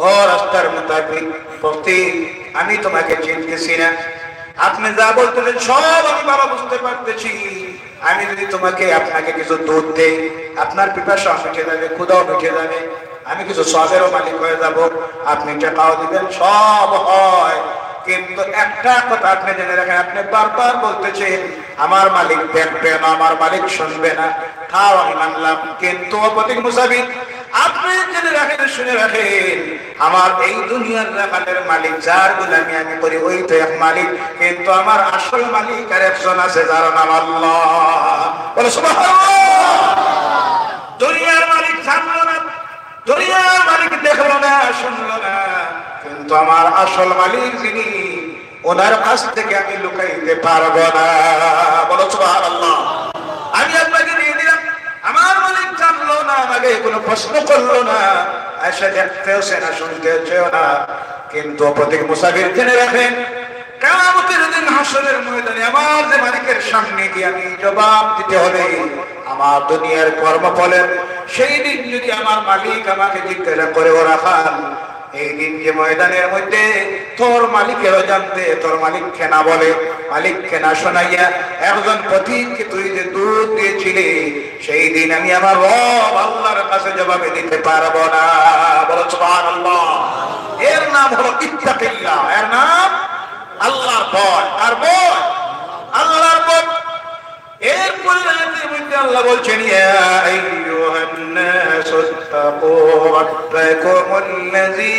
Speaker 1: ও রাস্তার মুতাবিক পথে, আমি তোমাকে চিনতেছি না, আপনি যা বলতেছেন সব আমি বাবা বুঝতে পারতেছি। আমি যদি তোমাকে আপনাকে কিছু দুধ দেই, আপনার পিপাসা মিটে যাবে, ক্ষুধাও মিটে যাবে, আমি কিছু সবেরও মালিক হয়ে যাব, আপনি টাকাও দিবেন, সব হয়। কিন্তু একটা কথা আপনি জেনে রাখেন, আপনি বারবার বলতেছেন আমার মালিক দেখবে না, আমার মালিক শুনবে না। খাও, আমি মানলাম, কিন্তু অপতিক মুসাফির, আপনি জেনে রাখেন, শুনে রাখেন, আমার এই দুনিয়ার রাখালের মালিক, যার গোলামি আমি করি, ওই তো এক মালিক, কিন্তু আমার আসল মালিক আর একজন আছে, যার নাম আল্লাহ। বলে সুবহানাল্লাহ। দুনিয়ার মালিক জানলো না, দুনিয়ার মালিক দেখলো না, শুনলো না, কিন্তু আমার আসল মালিক যিনি, ওনার কাছ থেকে আমি লুকাইতে পারবো না। বলো সুবহানাল্লাহ। আমি আপনাকে দিয়ে দিলাম, আমার মালিক জানলো না, আমাকে কোনো প্রশ্ন করলো না, এসে দেখতেও না, শুনতেও না, কিন্তু প্রত্যেক মুসাফির জেনে রাখেন, কিয়ামতের দিন হাসরের ময়দানে আমার যে মালিকের সামনে গিয়ে আমি জবাব দিতে হবে আমার দুনিয়ার কর্মফলের, সেই দিন যদি আমার মালিক আমাকে জিজ্ঞাসা করে, ও রাখাল, এই দিন যে ময়দানের মধ্যে তোর মালিকেরও জানতে, তোর মালিক কেনা বলে, মালিক কেনা শোনাইয়া একজন পথিককে তুই যে দুধ দিয়েছিলি, সেই দিন আমি আমার রব আল্লাহর কাছে জবাবে দিতে পারবো না। বলো সুবহানাল্লাহ। এর নাম হলো ইত্তাকিল্লাহ, এর নাম আল্লাহর ভয়। আর ভয়, আল্লাহর ভয়। এরপরে আয়াতের মধ্যে আল্লাহ বলছেন, ইয়া আইয়ুহান নাসু তাকু রাব্বাকুমুল্লাযী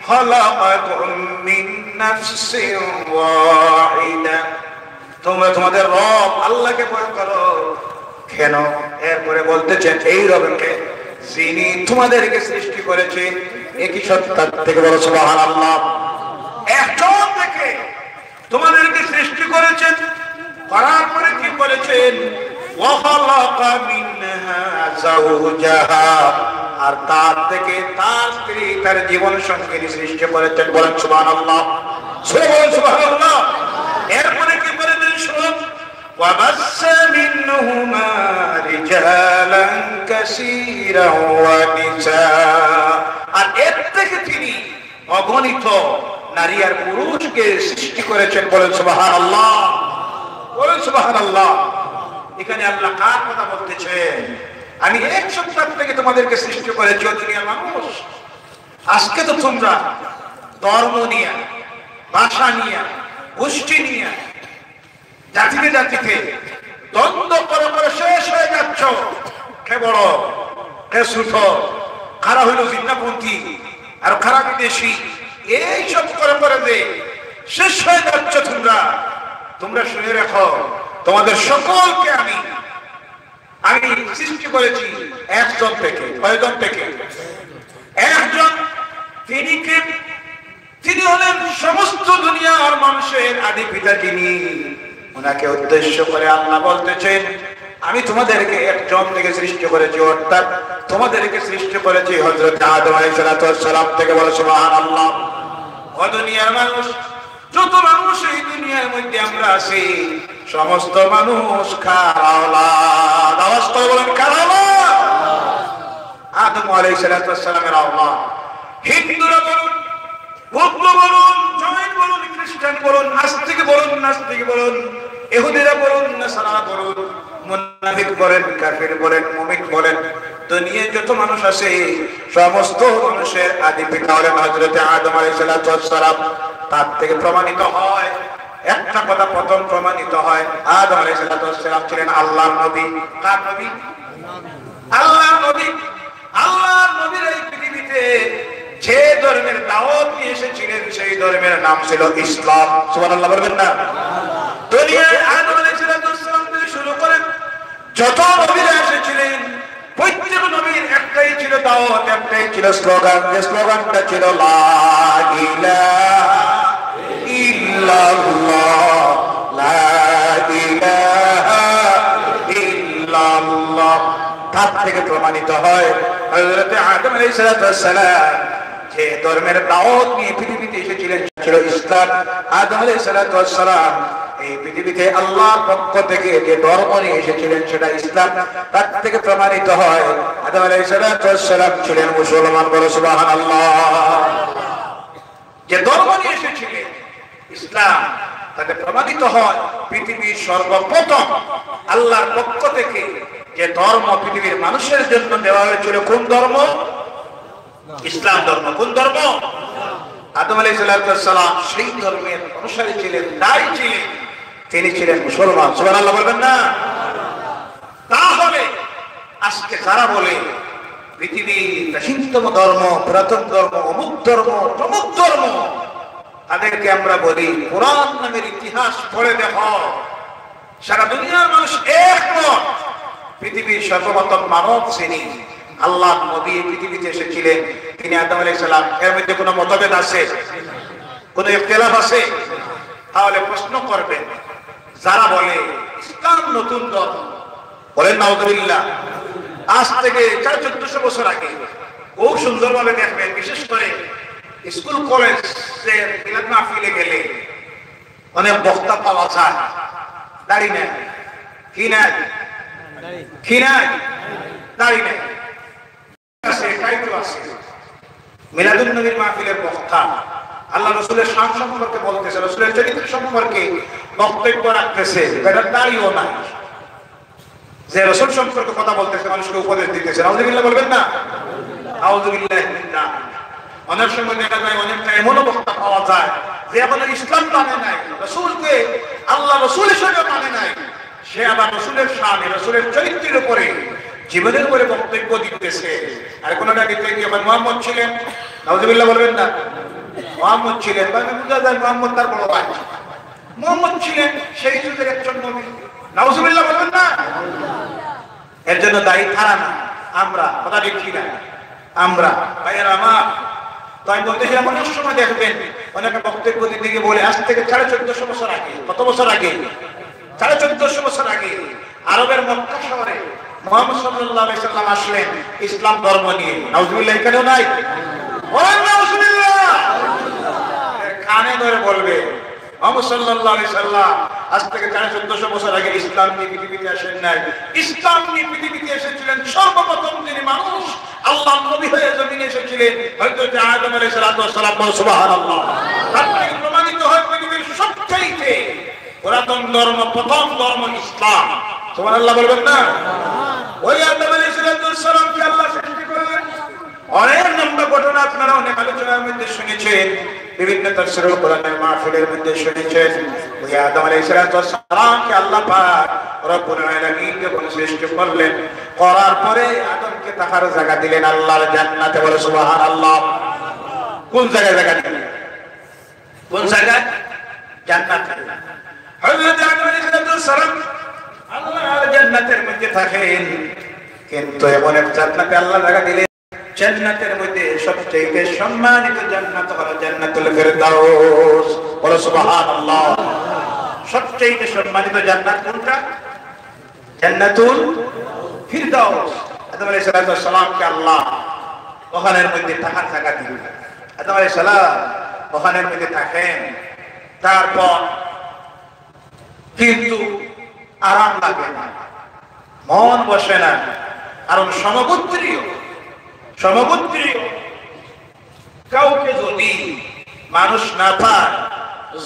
Speaker 1: খালাকাকুম মিন নাফসিন ওয়াহিদা, তোমরা তোমাদের রব আল্লাহকে ভয় করো। কেন? এরপরে বলতেছেন, এই রবকে যিনি তোমাদেরকে সৃষ্টি করেছেন একই সত্তার থেকে। বলো সুবহানাল্লাহ। একজন থেকে তোমাদেরকে সৃষ্টি করেছেন, করার পরে কি বলেছেন, ওয়াখালাকা মিনহা যাওজাহা, আর তার থেকে তার স্ত্রী, তার জীবন সঙ্গিনী সৃষ্টি করেছেন। বলেন সুবহানাল্লাহ। বলেন সুবহানাল্লাহ। এরপরে কি বলেছেন, শুনুন, ওয়াবাসসা মিনহুমা রিজালান কাসীরান ওয়া নিসা, আর এর থেকে তিনি অগণিত নারী আর পুরুষকে সৃষ্টি করেছেন। বলেন সুবহানাল্লাহ। বলেন সুবহানাল্লাহ। এখানে আল্লাহ কার কথা বলতেছেন? আমি এক সপ্তাহ থেকে তোমাদেরকে সৃষ্টি করেছি, দুনিয়ার মানুষ। আজকে তো তোমরা ধর্ম নিয়ে, ভাষা নিয়ে, গোষ্ঠী নিয়ে, জাতিতে জাতিতে দ্বন্দ্ব করে করে শেষ হয়ে যাচ্ছ। কেবল কে ছোট, কারা হইল জিন্নাপন্থী আর কারা বিদেশি, এইসব করে করে যে শেষ হয়ে যাচ্ছ তোমরা। তোমরা শুনে রাখো, তোমাদের সকলকে আমি সৃষ্টি করেছি একজন থেকে। কয়জন থেকে? একজন। তিনি হলেন সমস্ত দুনিয়ার মানুষের আদি পিতা। যিনি, ওনাকে উদ্দেশ্য করে আল্লাহ বলতেছেন, আমি তোমাদেরকে একজন থেকে সৃষ্টি করেছি, অর্থাৎ তোমাদেরকে সৃষ্টি করেছি হযরত আদম আলাইহিস সালাম থেকে। বলো সুবহানাল্লাহ। ও দুনিয়ার মানুষ, যত মানুষ এই দুনিয়ার মধ্যে আমরা আছি, সমস্ত মানুষ কার আওলাদ? আওয়াজ করে বলেন, কার আওলাদ? আদম আলাইহিস সালামের আওলাদ। হিন্দুরা বলুন, বৌদ্ধ বলুন, জৈন বলুন, খ্রিস্টান বলুন, নাস্তিক বলুন, ইহুদিরা বলুন, নাসারা বলুন, মুনাফিক বলেন, কাফির বলেন, মুমিন বলেন, দুনিয়ায় যত মানুষ আছে সমস্ত মানুষের আদি পিতা হলেন হযরত আদম আলাইহিস সালাম। তার থেকে প্রমাণিত হয় একটা কথা, প্রথম প্রমাণিত হয় আদম আলাইহিস সালাম ছিলেন আল্লাহর নবী। কার নবী? আল্লাহর নবী। আল্লাহর নবীর এই পৃথিবীতে যে ধর্মের দাওয়াত নিয়ে এসেছিলেন সেই ধর্মের নাম ছিল ইসলাম। সুবহানাল্লাহ বলবেন না? দুনিয়ায় আদম আলাইহিস সালাম থেকে শুরু করে যত নবীরা এসেছিলেন, প্রত্যেক নবীর একটাই ছিল দাওয়াত, একটাই ছিল স্লোগান। যে স্লোগানটা ছিল লা ইলাহা ইল্লাল্লাহ, লা ইলাহা ইল্লাল্লাহ। তার থেকে প্রমাণিত হয় হযরত আদম আলাইহিস সালাম যে ধর্মের দাওয়াত নিয়ে পৃথিবীতে এসেছিলেন ছিল ইসলাম। আদম আলাইহিস সালাম এই পৃথিবীতে আল্লাহর পক্ষ থেকে যে ধর্ম নিয়ে এসেছিলেন সেটা ইসলাম। তার থেকে প্রমাণিত হয় আদম আলাইহিস সালাম ছিলেন মুসলমান। বলো সুবহানাল্লাহ। যে ধর্ম নিয়ে এসেছিলেন ইসলাম, তাতে প্রমাণিত হয় পৃথিবীর সর্বপ্রথম আল্লাহর পক্ষ থেকে যে ধর্ম পৃথিবীর মানুষের জন্য দেওয়া হয়েছিল, কোন ধর্ম? ইসলাম ধর্ম। কোন ধর্ম? আদম আলাইহিস সালাম সেই ধর্মের অনুসারী ছিলেন, দায়ী ছিলেন, তিনি ছিলেন মুসলমান। সুবহানাল্লাহ বলবেন না? তাহলে আজকে যারা বলে পৃথিবীর প্রাচীনতম ধর্ম, পুরাতন ধর্ম, অমুক ধর্ম, তমুক ধর্ম, তাদেরকে আমরা বলি কোরআন নামের ইতিহাস পড়ে দেখো, সারা দুনিয়ার মানুষ একমত পৃথিবীর সর্বপ্রথম মানব শ্রেণী আল্লাহর নবী পৃথিবীতে এসেছিলেন, তিনি আদম আলাইহিস সালাম। এর মধ্যে কোনো মতভেদ আছে? কোনো ইখতিলাফ আছে? তাহলে প্রশ্ন করবেন যারা বলে ইসলাম নতুন ধর্ম, বলেন নাউযুবিল্লাহ। আজ থেকে 1400 বছর আগে খুব সুন্দরভাবে দেখবেন, বিশেষ করে স্কুল কলেজে মিলাদ মাহফিলে গেলে অনেক বক্তা পাওয়া যায়, দাড়ি নেই, কি নাই, কি নাই, দাড়ি নেই, মিলাদুন নবীর মাহফিলের বক্তা আল্লাহ রাসূলের শান সম্পর্কে বলতেছে, রাসূলের চরিত্র সম্পর্কে বক্তব্য রাখতেছে, বেটার দাড়িও নাই, যে রাসূল সম্পর্কে কথা বলতেছে, মানুষকে উপদেশ দিতেছে। নাউযুবিল্লাহ বলবেন না? নাউযুবিল্লাহ। অনেক সময় দেখা যায় অনেকটা এমনও বক্তা পাওয়া যায় যে আবার ইসলাম মানে নাই, রাসূলকে আল্লাহ রাসূল হিসেবে মানে নাই, সে আবার রাসূলের শান, রাসূলের চরিত্রের উপরে, জীবনের উপরে বক্তব্য দিতেছে। আর কোনটা দিতে গিয়ে মুহাম্মদ ছিলেন, নাউযুবিল্লাহ বলবেন না? মুহাম্মদ ছিলেন, মানে বুঝা যায় মুহাম্মদ তার বড় ভাই, মুহাম্মদ ছিলেন সেই যুগের একজন নবী। নাউযুবিল্লাহ বলবেন না? এর জন্য দায়ী তারা না, আমরা। কথা ঠিক না? আমরা। ভাইয়েরা আমার, তাই বলতেছিলাম অনেক সময় দেখবেন অনেকে বক্তব্য দিতে গিয়ে বলে আজ থেকে 1450 বছর আগে, কত বছর আগে? 1450 বছর আগে আরবের মক্কা শহরে মুহাম্মদ সাল্লাল্লাহু আলাইহি সাল্লাম আসলেন ইসলাম ধর্ম নিয়ে। নাউযুবিল্লাহ। এখানেও নাই? বলেন নাউযুবিল্লাহ। কানে ধরে বলবে মুহাম্মদ সাল্লাল্লাহু আলাইহি সাল্লাম আজ থেকে 1450 বছর আগে ইসলাম নিয়ে পৃথিবীতে আসেন নাই। ইসলাম নিয়ে পৃথিবীতে এসেছিলেন সর্বপ্রথম যিনি মানুষ, আল্লাহর নবী হয়ে জমিনে এসেছিলেন হযরত আদম আলাইহিস সালাম। সুবহানাল্লাহ। তার থেকে প্রমাণিত হয় পৃথিবীর সবচেয়ে পুরাতন ধর্ম, প্রথম ধর্ম ইসলাম। সুবহানাল্লাহ বলবেন না? ওই আদম আলাইহিস সালামকে আল্লাহ সৃষ্টি করলেন। অনেক লম্বা ঘটনা আপনারা অনেক আলোচনার মধ্যে শুনেছেন, বিভিন্ন তাফসীরুল কোরআনের মাহফিলের মধ্যে শুনেছেন। ওই আদম আলাইহিস সালামকে আল্লাহ পাক রব্বুল আলামিন যখন সৃষ্টি করলেন, করার পরে আদমকে থাকার জায়গা দিলেন আল্লাহর জান্নাতে। বলে সুবহানাল্লাহ। কোন জায়গায় জায়গা দিলেন? কোন জায়গায়? জান্নাতে। হযরত আদম আলাইহিস সালাম আল্লাহর জান্নাতের মধ্যে থাকেন, কিন্তু এমন এক জান্নাতে আল্লাহ জায়গা দিলেন, জান্নাতের মধ্যে সবচেয়ে সম্মানিত জান্নাত হলো জান্নাতুল ফেরদাউস। বলো সুবহানাল্লাহ। সবচেয়ে সম্মানিত জান্নাত কোনটা? জান্নাতুল ফেরদাউস। আদম আলাইহিস সালামকে আল্লাহ ওখানের মধ্যে থাকার জায়গা দিলেন। আদম আলাইহিস সালাম ওখানের মধ্যে থাকেন, তারপর কিন্তু আরাম লাগে না, মন বসে না, কারণ সমগোত্রীয় কাউকে যদি মানুষ না পায়,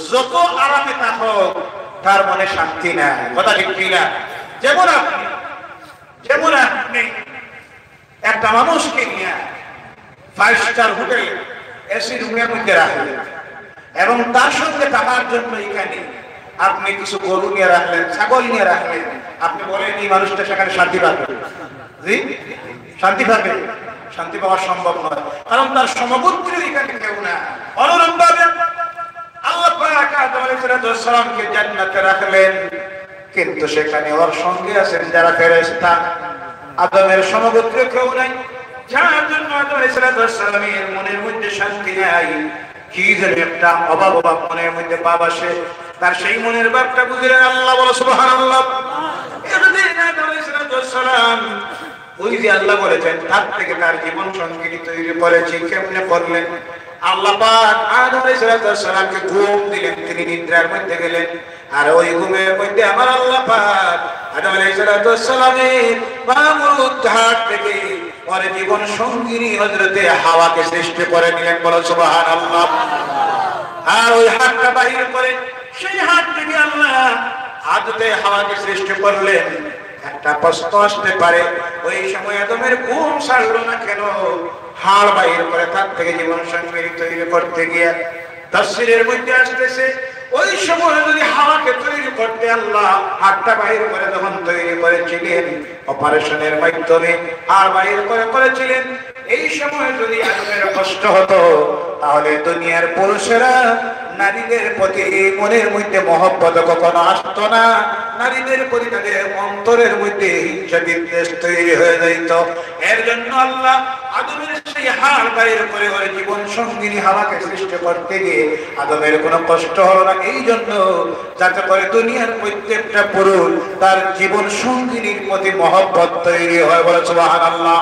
Speaker 1: যত আরামে থাকুক তার মনে শান্তি নাই। কথা ঠিক কিনা? যেমন আপনি একটা মানুষকে নিয়ে 5 স্টার হোটেল এসি রুমের মধ্যে রাখলেন এবং তার সঙ্গে থাকার জন্য এখানে আপনি কিছু গরু নিয়ে রাখলেন, ছাগল নিয়ে রাখলেন, আপনি বলেন এই মানুষটা সেখানে শান্তি পাবে? জি, শান্তি পাবে? শান্তি পাওয়া সম্ভব নয়, কারণ তার সমগোত্রী এখানে কেউ না। অনুরূপভাবে আল্লাহ পাক আদম আলাইহিস সালামকে জান্নাতে রাখলেন, কিন্তু সেখানে ওর সঙ্গে আছেন যারা ফেরেশতা। আদমের সমগোত্রী কেউ নাই, যার জন্য আদম আলাইহিস সালামের মনের মধ্যে শান্তি নাই। কি যেন একটা অভাব মনের মধ্যে ভাব আসে, তার সেই মনের ভাবটা বুঝলেন আল্লাহ। বলো সুবহানাল্লাহ। আদম আলাইহিস সালাম ওই যে আল্লাহ বলেছেন তার থেকে তার জীবন সঙ্গী তৈরি করেছি, কেমনে করলেন? আল্লাহ পাক আদম আলাইহিস সালামকে ঘুম দিলেন, তিনি নিদ্রার মধ্যে গেলেন, আর ওই ঘুমের মধ্যে আমার আল্লাহ পাক আদম আলাইহিস সালামের বামুর ঘাট থেকে ওর জীবন সঙ্গিনী হযরতে হাওয়াকে সৃষ্টি করে নিলেন। বলো সুবহানাল্লাহ। আর ওই হাতটা বাহির করে সেই হাত থেকে আল্লাহ হযরতে হাওয়াকে সৃষ্টি করলেন। একটা প্রশ্ন আসতে পারে, ওই সময় আদমের ঘুম ছাড়লো না কেন? হাড় বাহির করে তার থেকে জীবন সঙ্গী তৈরি করতে গিয়ে তাফসীরের মধ্যে আসতেছে, ওই সময় যদি হাওয়াকে তৈরি করতে আল্লাহ হাড়টা বাহির করে যখন তৈরি করেছিলেন, অপারেশনের মাধ্যমে হাড় বাহির করেছিলেন, এই সময় যদি আদমের কষ্ট হতো, তাহলে দুনিয়ার পুরুষেরা নারীদের প্রতি মনের মধ্যে মহব্বত কখনো আসতো না, নারীদের প্রতি তাদের অন্তরের মধ্যে হিংসা বিদ্বেষ তৈরি হয়ে যাইত। এর জন্য আল্লাহ আদমের সেই হাড় বাইর করে ওর জীবন সঙ্গিনী হাওয়াকে সৃষ্টি করতে গিয়ে আদমের কোনো কষ্ট হলো না, এই জন্য যাতে করে দুনিয়ার প্রত্যেকটা পুরুষ তার জীবন সঙ্গিনীর প্রতি মহব্বত তৈরি হয়। বলে সুবহানাল্লাহ।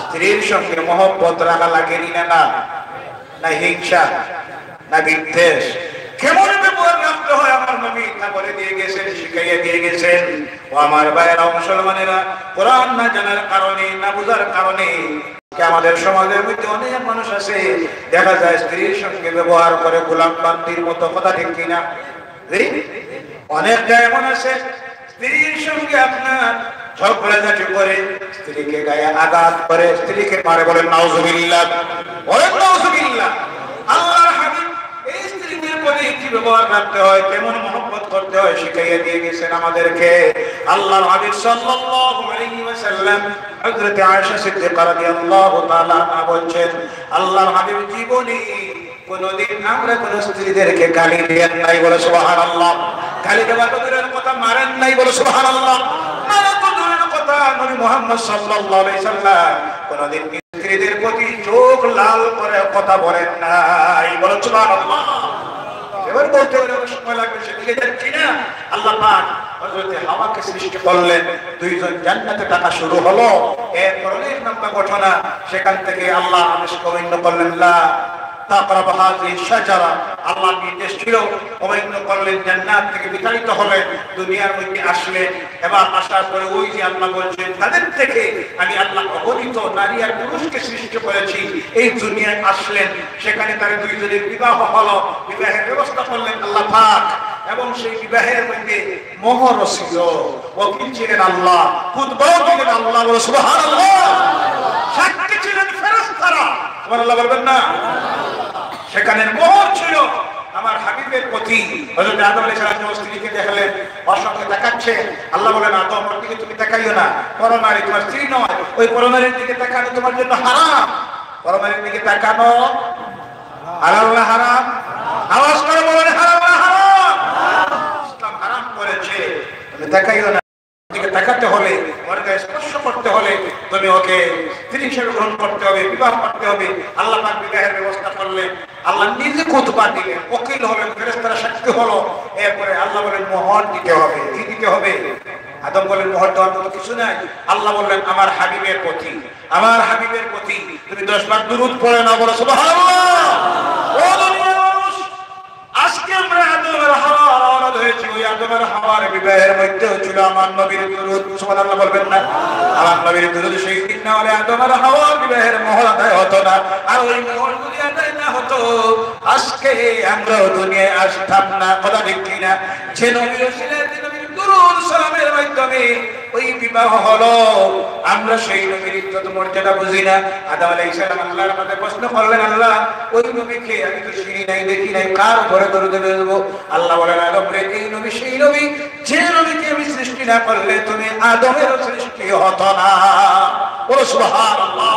Speaker 1: স্ত্রীর সঙ্গে মহব্বত রাখা লাগেনি না, না হিংসা, না বিদ্বেষ, কেমন ব্যবহার রাখতে হয় আমার নবী তা বলে দিয়ে গেছেন, শিখাইয়া দিয়ে গেছেন। ও আমার ভাইয়েরা, মুসলমানেরা, কোরআন না জানার কারণে, না বুঝার কারণে আমাদের সমাজের মধ্যে অনেক মানুষ আছে, দেখা যায় স্ত্রীর সঙ্গে ব্যবহার করে গোলাম বান্দির মতো। কথা ঠিক কিনা? অনেকটা এমন আছে স্ত্রীর সঙ্গে আপনার ঝগড়াঝাটি করে, স্ত্রীকে গায়ে আঘাত করে, স্ত্রীকে মারে। বলেন নাউজুবিল্লাহ, বলেন নাউজুবিল্লাহ। আল্লাহর হাবিব এই স্ত্রীদের প্রতি কি ব্যবহার রাখতে হয়, কেমন মহব্বত করতে হয় শিখাইয়া দিয়ে গেছেন আমাদেরকে। আল্লাহর হাবিব সাল্লাল্লাহু আলাইহি ওয়াসাল্লাম হযরত আয়েশা সিদ্দিকা রাদিয়াল্লাহু তাআলা আনহা বলেন, আল্লাহর হাবিব জীবনে কোনদিন আমরা কোন স্ত্রীদেরকে গালি দেন নাই। বলে সুবহানাল্লাহ। গালি দেওয়ার কথা মারেন নাই। বলে সুবহানাল্লাহ। নবী মুহাম্মদ সাল্লাল্লাহু আলাইহি সাল্লাম কোনদিন স্ত্রীদের প্রতি চোখ লাল করে কথা বলেন নাই। বলেন সুবহানাল্লাহ। এবার বলতে সময় লাগবে, সেদিকে যাচ্ছি না। আল্লাহ পাক হযরতে হাওয়াকে সৃষ্টি করলেন, দুইজন জান্নাতে থাকা শুরু হলো। এরপর অনেক লম্বা ঘটনা, সেখান থেকে আল্লাহ আদেশ করলেন লা তাকরাবু হাযিহি শাজারা। আল্লাহর নির্দেশ ছিল, অবৈধ করলেন, জান্নাত থেকে বিতাড়িত হলেন, দুনিয়ার মধ্যে আসলেন। এবার আসার পরে ওই যে আল্লাহ বলছেন, তাদের থেকে আমি আল্লাহ অগণিত নারী আর পুরুষকে সৃষ্টি করেছি। এই দুনিয়ায় আসলেন, সেখানে তার দুইজনের বিবাহ হলো, বিবাহের ব্যবস্থা করলেন আল্লাহ পাক। এবং সেই বিবাহের মধ্যে মোহর ছিল, ওকিল ছিলেন আল্লাহ, খুতবাও দিলেন আল্লাহ। সুবহানাল্লাহ। সাক্ষী ছিলেন ফেরেশতারা। সুবহানাল্লাহ বলবেন না? সেখানে মোহর ছিল, আমার হাবিবের প্রতি। হযরত আদম আলাইহিস সালাম স্ত্রীকে দেখলেন অসংখ্য তাকাচ্ছে, আল্লাহ বলেন আদম ওর দিকে তুমি তাকাইও না, পরনারী তোমার স্ত্রী নয়, ওই পরনারীর দিকে তাকানো তোমার জন্য হারাম। পরনারীর দিকে তাকানো হালাল না হারাম? আওয়াজ করে বলেন হালাল না হারাম? ইসলাম হারাম করেছে, তুমি তাকাইও না। দিকে তাকাতে হলে, ওর গায়ে স্পর্শ করতে হলে তুমি ওকে স্ত্রী হিসেবে গ্রহণ করতে হবে, বিবাহ করতে হবে। আল্লাহ পাক বিবাহের ব্যবস্থা করলেন, আল্লাহ নিজে খুতবা দিলেন, ওকিল হলেন, ফেরেশতারা সাক্ষী হলো। এরপরে আল্লাহ বলেন মোহর দিতে হবে। কি দিতে হবে? আদম বলেন মোহর দেওয়ার মতো কিছু নাই। আল্লাহ বললেন আমার হাবিবের প্রতি, আমার হাবিবের প্রতি তুমি 10 বার দুরূদ পড়ে না, বলো সুবহানাল্লাহ। ও দুনিয়ার মানুষ, আজকে আমরা আদমের হাওয়া আওলাদ হয়েছি, ওই আদমের হাওয়ার বিবাহের মধ্যে ছিল আমার নবীর দুরূদ। সুবহানাল্লাহ বলবেন না? আমার নবীর দুরূদ সেই দিন না হলে আদমের হাওয়ার বিবাহের মোহর আদায় হতো না। আর ওই মোহর যদি আদায় না হতো আজকে আমরা দুনিয়ায় আসতাম না। কথা ঠিক কিনা? যে নবীর ছিলেন নবীর দুরূদ সালামের মাধ্যমে ওই বিবাহ হলো। আমরা সেই নবীর ইজ্জত মর্যাদা বুঝি না। আদম আলাইহিস সালাম আল্লাহর কাছে প্রশ্ন করলেন, আল্লাহ ওই নবীকে আমি তো চিনি নাই, দেখি নাই, কার উপরে দরুদ দেব? আল্লাহ বলেন আদম রে, এই নবী সেই নবী যে নবীকে আমি সৃষ্টি না করলে তুমি আদমের সৃষ্টি হতো না। বলো সুবহানাল্লাহ।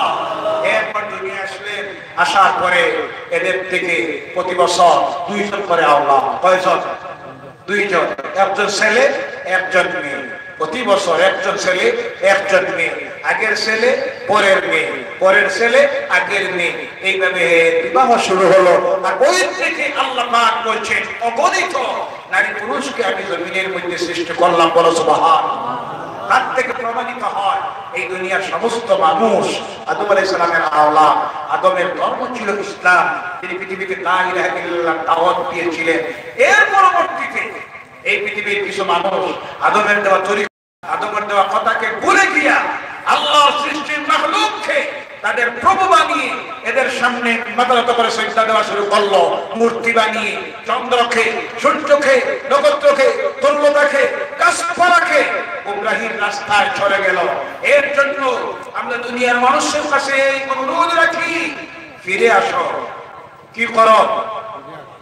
Speaker 1: এরপর দুনিয়া আসলেন, আসার পরে এদের থেকে প্রতি বছর 2 জন করে আওলাদ। কয়জন? 2 জন, একজন ছেলে একজন মেয়ে। প্রতি বছর একজন ছেলে একজন মেয়ে, আগের ছেলে পরের মেয়ে, পরের ছেলে আগের মেয়ে, এইভাবে বিবাহ শুরু হলো। আর ওই থেকে আল্লাহ পাক বলছেন অগণিত নারী পুরুষকে আমি জমিনের মধ্যে সৃষ্টি করলাম। বলো সুবহানাল্লাহ। তার থেকে প্রমাণিত হয় এই দুনিয়ার সমস্ত মানুষ আদম আলাইহিস সালামের আওলাদ। আদমের ধর্ম ছিল ইসলাম, তিনি পৃথিবীতে লা ইলাহা ইল্লাল্লাহ দাওয়াত দিয়েছিলেন। এর পরবর্তীতে এই পৃথিবীর কিছু মানুষ আদমের দেওয়া তরিকা, আদমের দেওয়া কথাকে ভুলে গিয়া আল্লাহর সৃষ্টির মাখলুককে তাদের প্রভু বানিয়ে এদের সামনে মাথা নত করে সিজদা দেওয়া শুরু করলো। মূর্তি বানিয়ে চন্দ্রকে, সূর্যকে, নক্ষত্রকে, তরুলতাকে, গাছপালাকে গুমরাহির রাস্তায় চলে গেল। এর জন্য আমরা দুনিয়ার মানুষের কাছে অনুরোধ রাখি, ফিরে আসো। কি করো?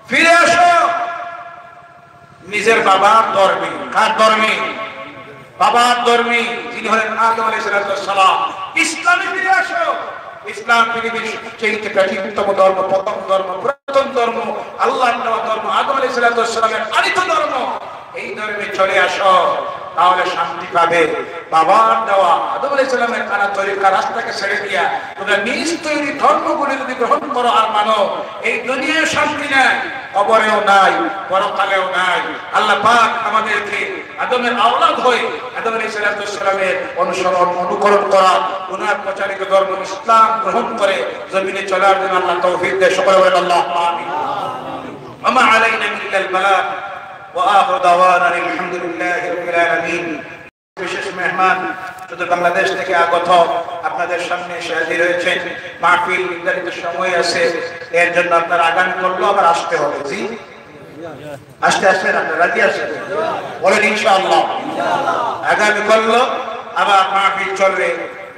Speaker 1: ফিরে আসো নিজের বাবার ধর্মে। কার ধর্মে? বাবার ধর্মে, যিনি হলেন আদম আলাইহিস সালাম। ইসলামে ফিরে আসো। ইসলাম পৃথিবীর সবচেয়ে প্রাচীনতম ধর্ম, প্রথম ধর্ম, পুরাতন ধর্ম, আল্লাহর দেওয়া ধর্ম, আদম আলাইহিস সালামের আনিত ধর্ম। এই ধর্মে চলে আসো, তাহলে শান্তি পাবে। বাবার দেওয়া আদম আলাইহিস সালামের আনা তরিকা রাস্তাকে ছেড়ে দিয়া তোমরা নিজ তৈরি ধর্মগুলি যদি গ্রহণ করো আর মানো, এই দুনিয়ায় শান্তি নাই, কবরেও নাই, পরকালেও নাই। আল্লাহ পাক আমাদেরকে আদমের আওলাদ হয়ে আদম আলাইহিস সালামের অনুসরণ, অনুকরণ করা, ওনার প্রচারিত ধর্ম ইসলাম গ্রহণ করে জমিনে চলার জন্য আল্লাহ তৌফিক দেয়। সকলে বলেন আল্লাহুম্মা আমিন। ওয়া আলাইনা ইল্লাল বালাগ ওয়া আখিরু দাওয়ানা আলহামদুলিল্লাহি রাব্বিল আলামিন। বিশেষ মেহমান শুধু বাংলাদেশ থেকে আগত আপনাদের সামনে এসে হাজির হয়েছেন। মাহফিল নির্ধারিত সময় আছে, এর জন্য আপনারা আগামী করলেও আবার আসতে হবে। জি আসতে আসেন, আপনারা রাজি আছেন? বলেন ইনশাআল্লাহ। আগামী করলো আবার মাহফিল চলবে।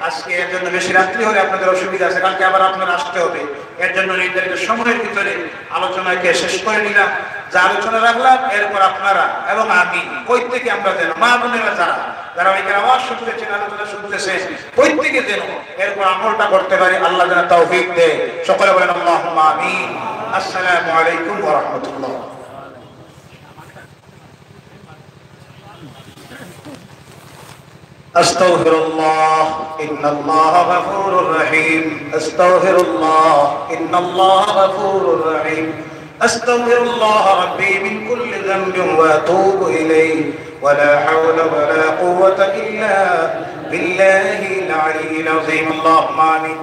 Speaker 1: আজকে এর জন্য বেশি রাত্রি হলে আপনাদের অসুবিধা আছে, কালকে আবার আপনারা আসতে হবে। এর জন্য নির্ধারিত সময়ের ভিতরে আলোচনাকে শেষ করে নিলাম। যা আলোচনা রাখলাম এরপর আপনারা এবং আমি প্রত্যেকে আমরা যেন, মা বোনেরা যারা যারা ওইখানে আওয়াজ শুনতেছেন, আলোচনা শুনতেছেন, প্রত্যেকে যেন এরপর আমলটা করতে পারি। আল্লাহ যেন তৌফিক দেয়। সকলে বলেন আল্লাহুম্মা আমিন। আসসালামু আলাইকুম ওয়া রাহমাতুল্লাহ। আস্তাগফিরুল্লাহ ইন্নাল্লাহা গফুরুর রহিম। আস্তাগফিরুল্লাহ ইন্নাল্লাহা গফুরুর রহিম। আস্তাগফিরুল্লাহ রাব্বি মিন কুল্লি যামবিন ওয়া আতুবু ইলাইহি ওয়া লা হাওলা ওয়া লা কুওয়াতা ইল্লা বিল্লাহিল আলিয়্যিল আযীম। আল্লাহুম্মা আমিন।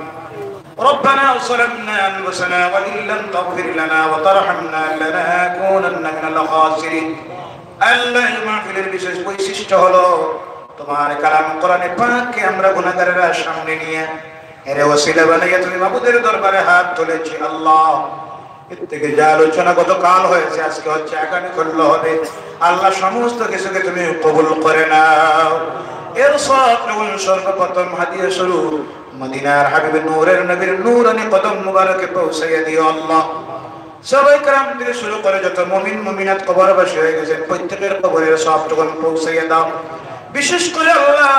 Speaker 1: ربنا ظلمنا أنفسنا وإن لم تغفر لنا وترحمنا لنكونن من الخاسرين। আল্লাহ মাহফিলের বিশেষ বৈশিষ্ট্য হলো তোমার কালাম কোরআনে পাককে আমরা গুনাহগারেরা সামনে নিয়ে এর ওসিলা বানাইয়া তুমি মাবুদের দরবারে হাত তুলেছি। আল্লাহ এর থেকে যা আলোচনা গতকাল হয়েছে, আজকে হচ্ছে, আগামী করলে হবে, আল্লাহ সমস্ত কিছুকে তুমি কবুল করে নাও। এর সর্বপ্রথম হাদিয়া স্বরূপ মদিনার হাবিব নূরের নবীর নূরানি কদম মুবারকে পৌঁছাইয়া দিও। আল্লাহ সবাই کرام থেকে শুরু করে যত মুমিন মুমিনাত কবরবাসী হয়ে গেছেন প্রত্যেকের কবরের সওয়াবটুকু পৌঁছাইয়া দাও। বিশেষ করে আল্লাহ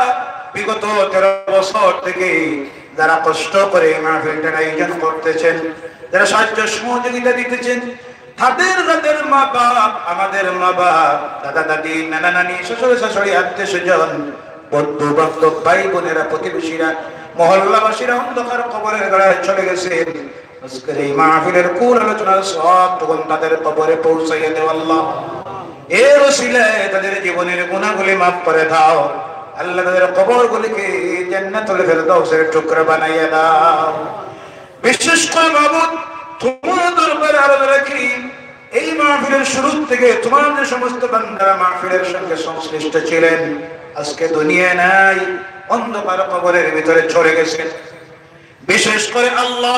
Speaker 1: বিগত 13 বছর থেকে যারা কষ্ট করে মাহফিলটার আয়োজন করতেছেন, যারা সাহায্য সহযোগিতা দিতেছেন, তাদের মা বাপ, আমাদের মা বাপ, দাদা দাদি, নানা নানি, শ্বশুর শাশুড়ি, আত্মীয় স্বজন, বন্ধু বান্ধব, ভাই বোনেরা, প্রতিবেশীরা, মহল্লাবাসীরা অন্ধকার কবরের গাড়ায় চলে গেছেন। আজকের এই মাহফিলের কুল আলোচনার সব তখন তাদের কবরে পৌঁছাইয়া দেও আল্লাহ। এর ওসিলায় তাদের জীবনের গুনাহগুলি মাফ করে দাও আল্লাহ। তাদের কবরগুলিকে জান্নাতুল ফেরদাউসের টুকরা বানাইয়া দাও। বিশেষ করে মাবুদ তোমার দরবারে আরজ রাখি, এই মাহফিলের শুরু থেকে তোমার যে সমস্ত বান্দারা মাহফিলের সঙ্গে সংশ্লিষ্ট ছিলেন, আজকে দুনিয়ায় নাই, অন্ধকার কবরের ভিতরে চলে গেছেন। বিশেষ করে আল্লাহ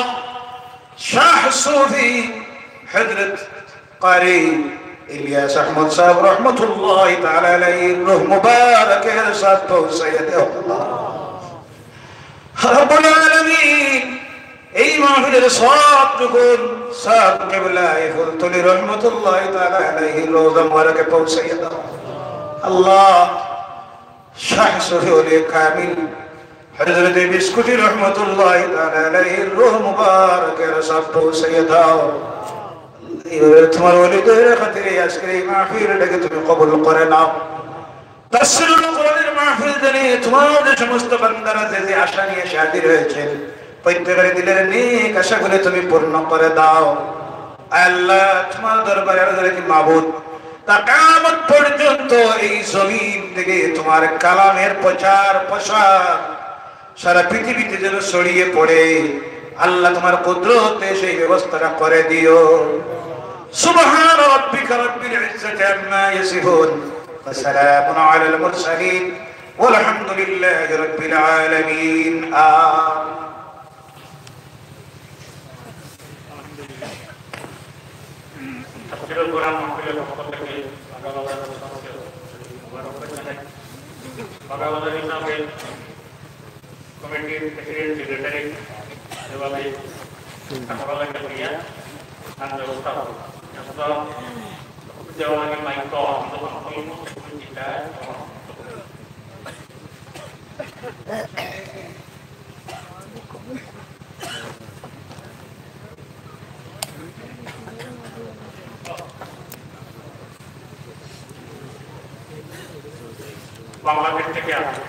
Speaker 1: শাহ সুফি হযরত কারি ইলিয়াস আহমদ সাহেব রহমতুল্লাহ তাআলা আলাইহির রূহ মুবারাকের সাথে পৌঁছাইয়া দাও আল্লাহ রব্বুল আলামিন। এই মাহফিলের সবটুকু সব কিবলায়ে ফুলতুলি রহমতুল্লাহ তাআলা আলাইহির রওজা মুবারকে পৌঁছাইয়া দাও আল্লাহ। শাহ সুফি ওলি কামিল হযরত বিস্কুটি রহমতুল্লাহ তাআলা আলাইহির রূহ মুবারকের সাথে পৌঁছাইয়া দাও। তোমার ওলিদের খাতিরে আজকের এই মাহফিলটাকে তুমি কবুল করে নাও। তাফসীরুল কোরআনের মাহফিল জানিয়ে তোমার যে সমস্ত বান্দারা যে আশা নিয়ে হাজির হয়েছেন, প্রত্যেকের দিলের নেক আশাগুলো তুমি পূর্ণ করে দাও আল্লাহ। তোমার দরবারে আরজ রাখি মাবুদ, তা কিয়ামত পর্যন্ত এই জমিন থেকে তোমার কালামের প্রচার প্রসার সারা পৃথিবীতে যেন ছড়িয়ে পড়ে আল্লাহ, তোমার কুদরতে সেই ব্যবস্থাটা করে দিও। সুবহান রাব্বিকা রাব্বিল ইজ্জাতি আম্মা ইয়াসিফুন ওয়া সালামুন আলাল মুরসালিন ওয়ালহামদুলিল্লাহি রাব্বিল আলামিন।
Speaker 2: তাফসীরুল কোরআন মাহফিলের পক্ষ থেকে বাগাবাজার ইসলামের কমিটির প্রেসিডেন্ট সেক্রেটারি এভাবে সকালে করিয়া নাম ব্যবস্থা দেওয়া লাগে মাইক তো বাংলাদেশ থেকে আসে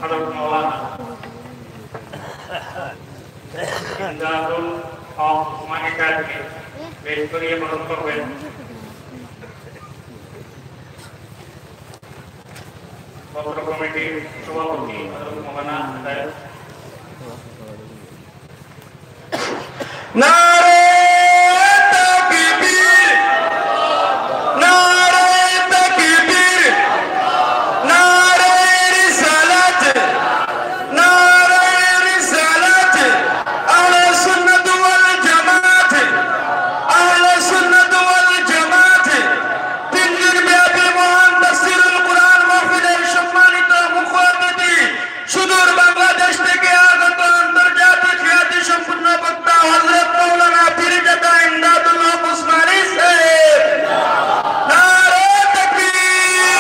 Speaker 2: হযরত মাওলানা ইমদাদুল হক উসমানী সাহেবকে পেশ করিয়ে বরণ করবেন। পত্র কমিটির সভাপতি হযরত মাওলানা সাহেব।
Speaker 1: নারে